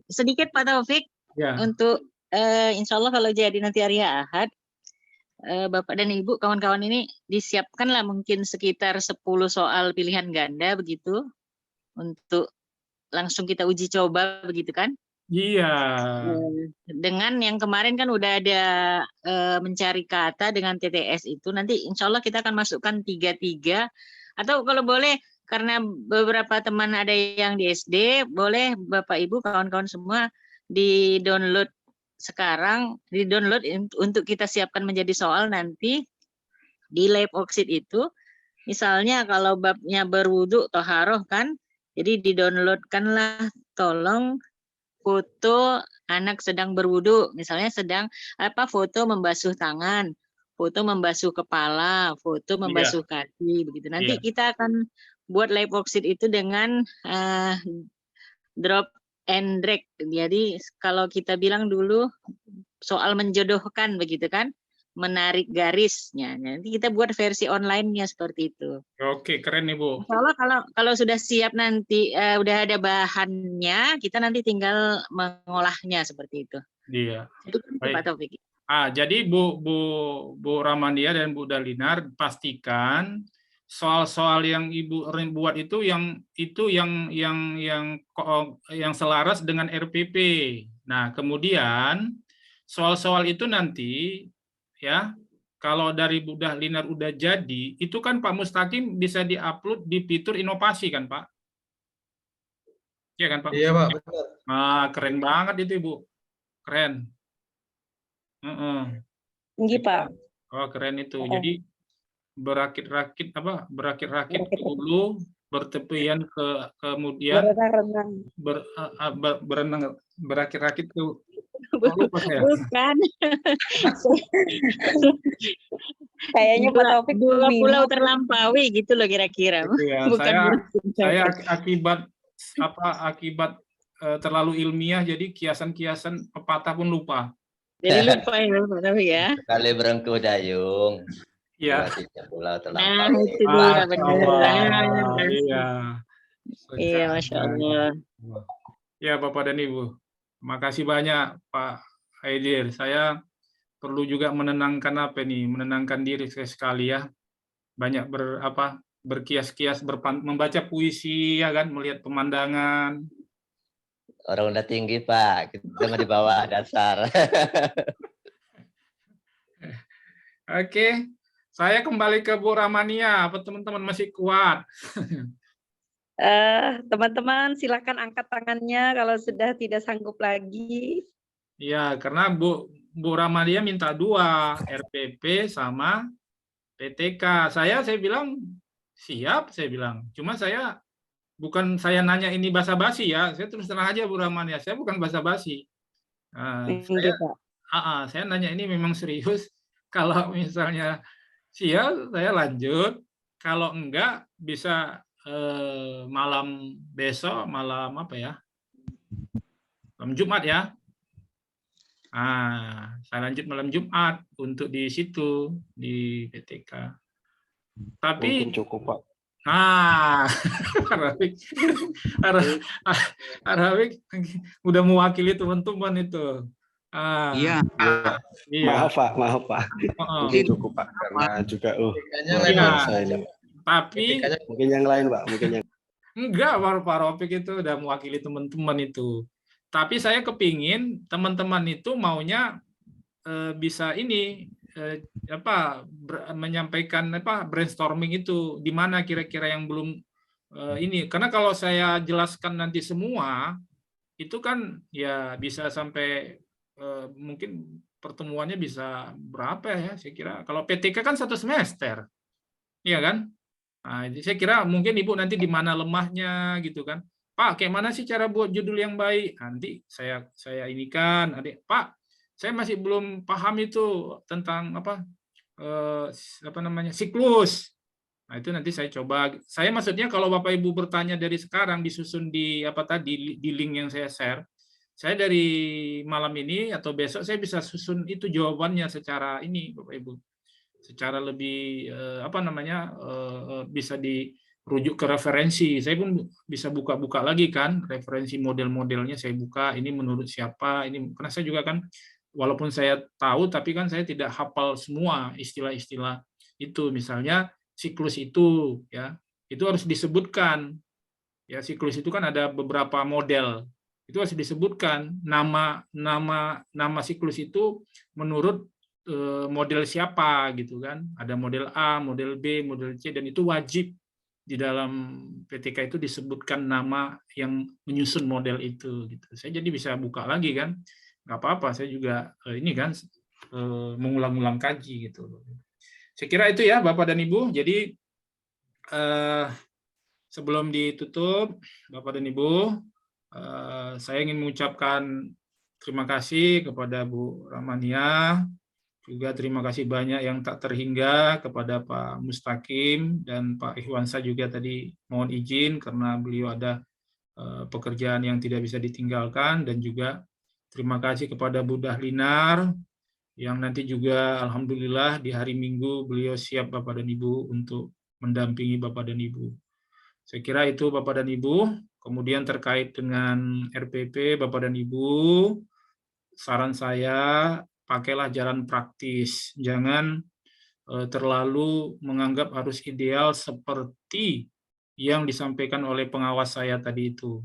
Sedikit Pak Taufik, Ya. untuk insya Allah kalau jadi nanti hari Ahad, Bapak dan Ibu, kawan-kawan ini disiapkanlah mungkin sekitar 10 soal pilihan ganda begitu, untuk langsung kita uji coba begitu kan? Iya. Dengan yang kemarin kan udah ada mencari kata dengan TTS itu, nanti insya Allah kita akan masukkan 3-3, atau kalau boleh karena beberapa teman ada yang di SD, boleh Bapak Ibu kawan-kawan semua di-download sekarang, di-download untuk kita siapkan menjadi soal nanti di Live Worksheet itu. Misalnya kalau babnya berwudu toharoh kan, jadi di-downloadkanlah tolong foto anak sedang berwudu, misalnya sedang foto membasuh tangan, foto membasuh kepala, foto membasuh kaki, begitu. Nanti kita akan buat live worksheet itu dengan drop and drag. Jadi kalau kita bilang dulu soal menjodohkan begitu kan, menarik garisnya. Nanti kita buat versi online-nya seperti itu. Oke, keren nih Bu. Insya Allah kalau sudah siap nanti, udah ada bahannya, kita nanti tinggal mengolahnya seperti itu. Iya. Itu Pak Taufik. Jadi Bu Ramania dan Bu Dahlinar, pastikan soal-soal yang Ibu buat itu yang selaras dengan RPP. Nah, kemudian soal-soal itu nanti ya, kalau dari Bu Dahlinar udah jadi, itu kan Pak Mustaqim bisa diupload di fitur inovasi kan, Pak? Iya kan, Pak? Iya, Pak, benar. Nah, keren banget itu, Ibu. Keren. Tinggi, Pak. Oh, keren itu. Jadi berakit-rakit dulu, bertepian kemudian berenang, berakit-rakit tuh. Bukan. Kayaknya Pak Taufik dua pulau terlampaui gitu loh kira-kira. Ya, saya akibat terlalu ilmiah, jadi kiasan-kiasan pepatah pun lupa. Jadi lupa ya Pak Taufik ya. Kali berengku dayung. Iya. Pulau Nah, itu dia benar. Iya, Masya Allah. Ya, Bapak dan Ibu. Terima kasih banyak Pak Haidir. Saya perlu juga menenangkan diri sekali ya. Banyak berkias-kias, membaca puisi ya kan, melihat pemandangan. Orang udah tinggi Pak, kita mau di bawah dasar. Oke, saya kembali ke Bu Ramania. Apa teman-teman masih kuat? Teman-teman silakan angkat tangannya kalau sudah tidak sanggup lagi. Ya, karena Bu Ramania minta 2, RPP sama PTK. Saya bilang siap, saya bilang. Cuma saya bukan saya nanya ini basa-basi ya. Saya terus terang aja Bu Ramania, saya bukan basa-basi. Saya nanya ini memang serius. Kalau misalnya siap, saya lanjut. Kalau enggak bisa malam besok, malam malam Jumat ya. Saya lanjut malam Jumat untuk di situ di PTK. Tapi Mungkin cukup, Pak. nah, Arabik udah mewakili teman-teman itu. Iya. Iya. Maaf Pak. Mungkin cukup Pak, karena juga Iya. Tapi mungkin yang lain Pak, enggak, Pak Rafiq itu udah mewakili teman-teman itu. Tapi saya kepingin teman-teman itu maunya bisa ini menyampaikan brainstorming itu di mana kira-kira yang belum ini, karena kalau saya jelaskan nanti semua itu kan ya bisa sampai mungkin pertemuannya bisa berapa ya, saya kira kalau PTK kan 1 semester, iya kan? Nah, saya kira mungkin Ibu nanti di mana lemahnya gitu kan, Pak, kayak mana sih cara buat judul yang baik, nanti saya inikan, adik Pak, saya masih belum paham itu tentang apa namanya siklus. Nah, itu nanti saya coba. Saya maksudnya kalau Bapak Ibu bertanya dari sekarang disusun di di link yang saya share. Saya dari malam ini atau besok saya bisa susun itu jawabannya secara ini Bapak Ibu. Secara lebih bisa dirujuk ke referensi. Saya pun bisa buka-buka lagi kan referensi model-modelnya, saya buka ini menurut siapa, ini karena saya juga kan walaupun saya tahu, tapi kan saya tidak hafal semua istilah-istilah itu. Misalnya siklus itu, ya itu harus disebutkan. Ya siklus itu kan ada beberapa model, itu harus disebutkan nama siklus itu menurut model siapa gitu kan. Ada model A, model B, model C, dan itu wajib di dalam PTK itu disebutkan nama yang menyusun model itu. Gitu. Saya jadi bisa buka lagi kan. Nggak apa-apa, saya juga ini kan mengulang-ulang kaji gitu. Saya kira itu ya Bapak dan Ibu. Jadi sebelum ditutup Bapak dan Ibu, saya ingin mengucapkan terima kasih kepada Bu Rahmania, juga terima kasih banyak yang tak terhingga kepada Pak Mustaqim dan Pak Ikhwansa juga tadi mohon izin karena beliau ada pekerjaan yang tidak bisa ditinggalkan, dan juga terima kasih kepada Bu Dahlinar yang nanti juga alhamdulillah di hari Minggu beliau siap Bapak dan Ibu untuk mendampingi Bapak dan Ibu. Saya kira itu Bapak dan Ibu. Kemudian terkait dengan RPP Bapak dan Ibu, saran saya pakailah jalan praktis. Jangan terlalu menganggap harus ideal seperti yang disampaikan oleh pengawas saya tadi itu.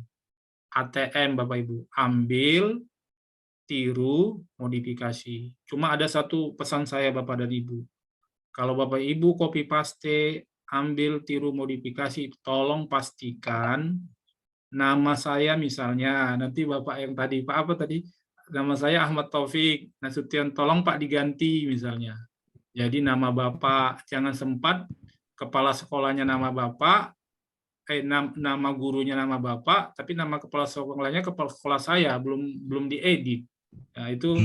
ATM Bapak Ibu, ambil, tiru, modifikasi. Cuma ada satu pesan saya Bapak dan Ibu. Kalau Bapak Ibu copy paste, ambil, tiru, modifikasi, tolong pastikan nama saya misalnya, nanti Bapak yang tadi, Pak apa tadi? Nama saya Ahmad Taufik Nasution, tolong Pak diganti misalnya. Jadi nama Bapak, jangan sempat kepala sekolahnya nama Bapak, nama gurunya nama Bapak, tapi nama kepala sekolahnya kepala sekolah saya, belum diedit. Nah, itu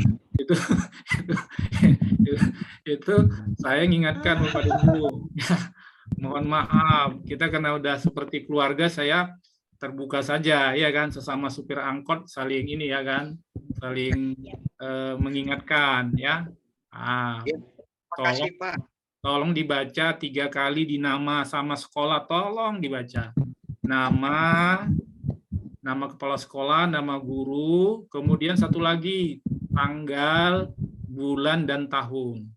saya mengingatkan kepada Ibu. Mohon maaf, kita karena udah seperti keluarga, saya terbuka saja, ya kan, sesama supir angkot saling ini ya kan, saling mengingatkan ya. Tolong dibaca 3 kali di nama sama sekolah, tolong dibaca. Nama kepala sekolah, nama guru, kemudian satu lagi tanggal, bulan, dan tahun.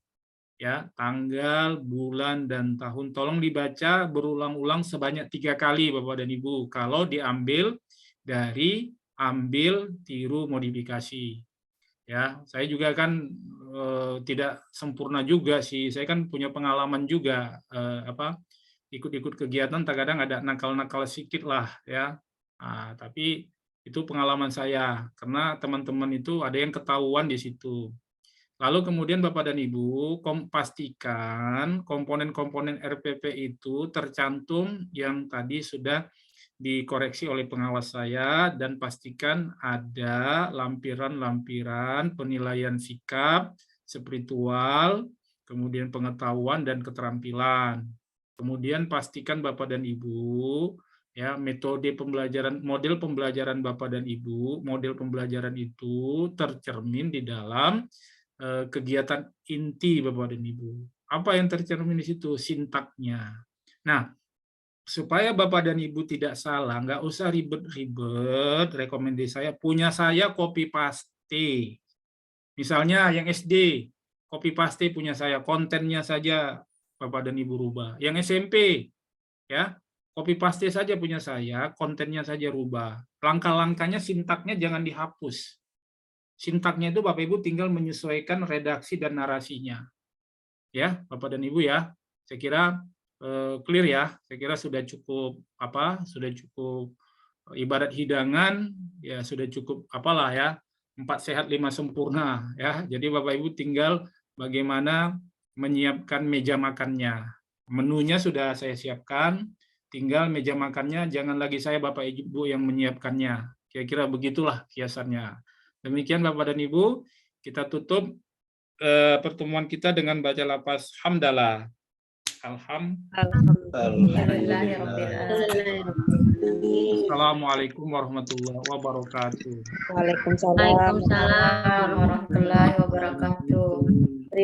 Ya, tanggal, bulan, dan tahun. Tolong dibaca berulang-ulang sebanyak 3 kali, Bapak dan Ibu. Kalau diambil dari ambil, tiru, modifikasi. Ya, saya juga kan tidak sempurna juga sih. Saya kan punya pengalaman juga ikut-ikut kegiatan. Terkadang ada nakal-nakal sedikit lah, ya. Nah, tapi itu pengalaman saya, karena teman-teman itu ada yang ketahuan di situ. Lalu kemudian Bapak dan Ibu, pastikan komponen-komponen RPP itu tercantum yang tadi sudah dikoreksi oleh pengawas saya, dan pastikan ada lampiran-lampiran penilaian sikap, spiritual, kemudian pengetahuan dan keterampilan. Kemudian pastikan Bapak dan Ibu, ya, metode pembelajaran, model pembelajaran Bapak dan Ibu, model pembelajaran itu tercermin di dalam kegiatan inti Bapak dan Ibu. Apa yang tercermin di situ? Sintaknya. Nah, supaya Bapak dan Ibu tidak salah, nggak usah ribet-ribet, rekomendasi saya, punya saya copy paste. Misalnya yang SD, copy paste punya saya, kontennya saja Bapak dan Ibu rubah. Yang SMP, ya copy paste saja punya saya, kontennya saja rubah. Langkah-langkahnya, sintaknya jangan dihapus. Sintaknya itu Bapak Ibu tinggal menyesuaikan redaksi dan narasinya. Ya, Bapak dan Ibu ya. Saya kira clear ya. Saya kira sudah cukup sudah cukup ibarat hidangan, ya sudah cukup apalah ya. 4 sehat 5 sempurna ya. Jadi Bapak Ibu tinggal bagaimana menyiapkan meja makannya. Menunya sudah saya siapkan, tinggal meja makannya jangan lagi saya Bapak Ibu yang menyiapkannya. Kira-kira begitulah kiasannya. Demikian Bapak dan Ibu, kita tutup pertemuan kita dengan baca lafaz hamdalah. Assalamualaikum warahmatullahi wabarakatuh. Waalaikumsalam. Waalaikumsalam warahmatullahi wabarakatuh.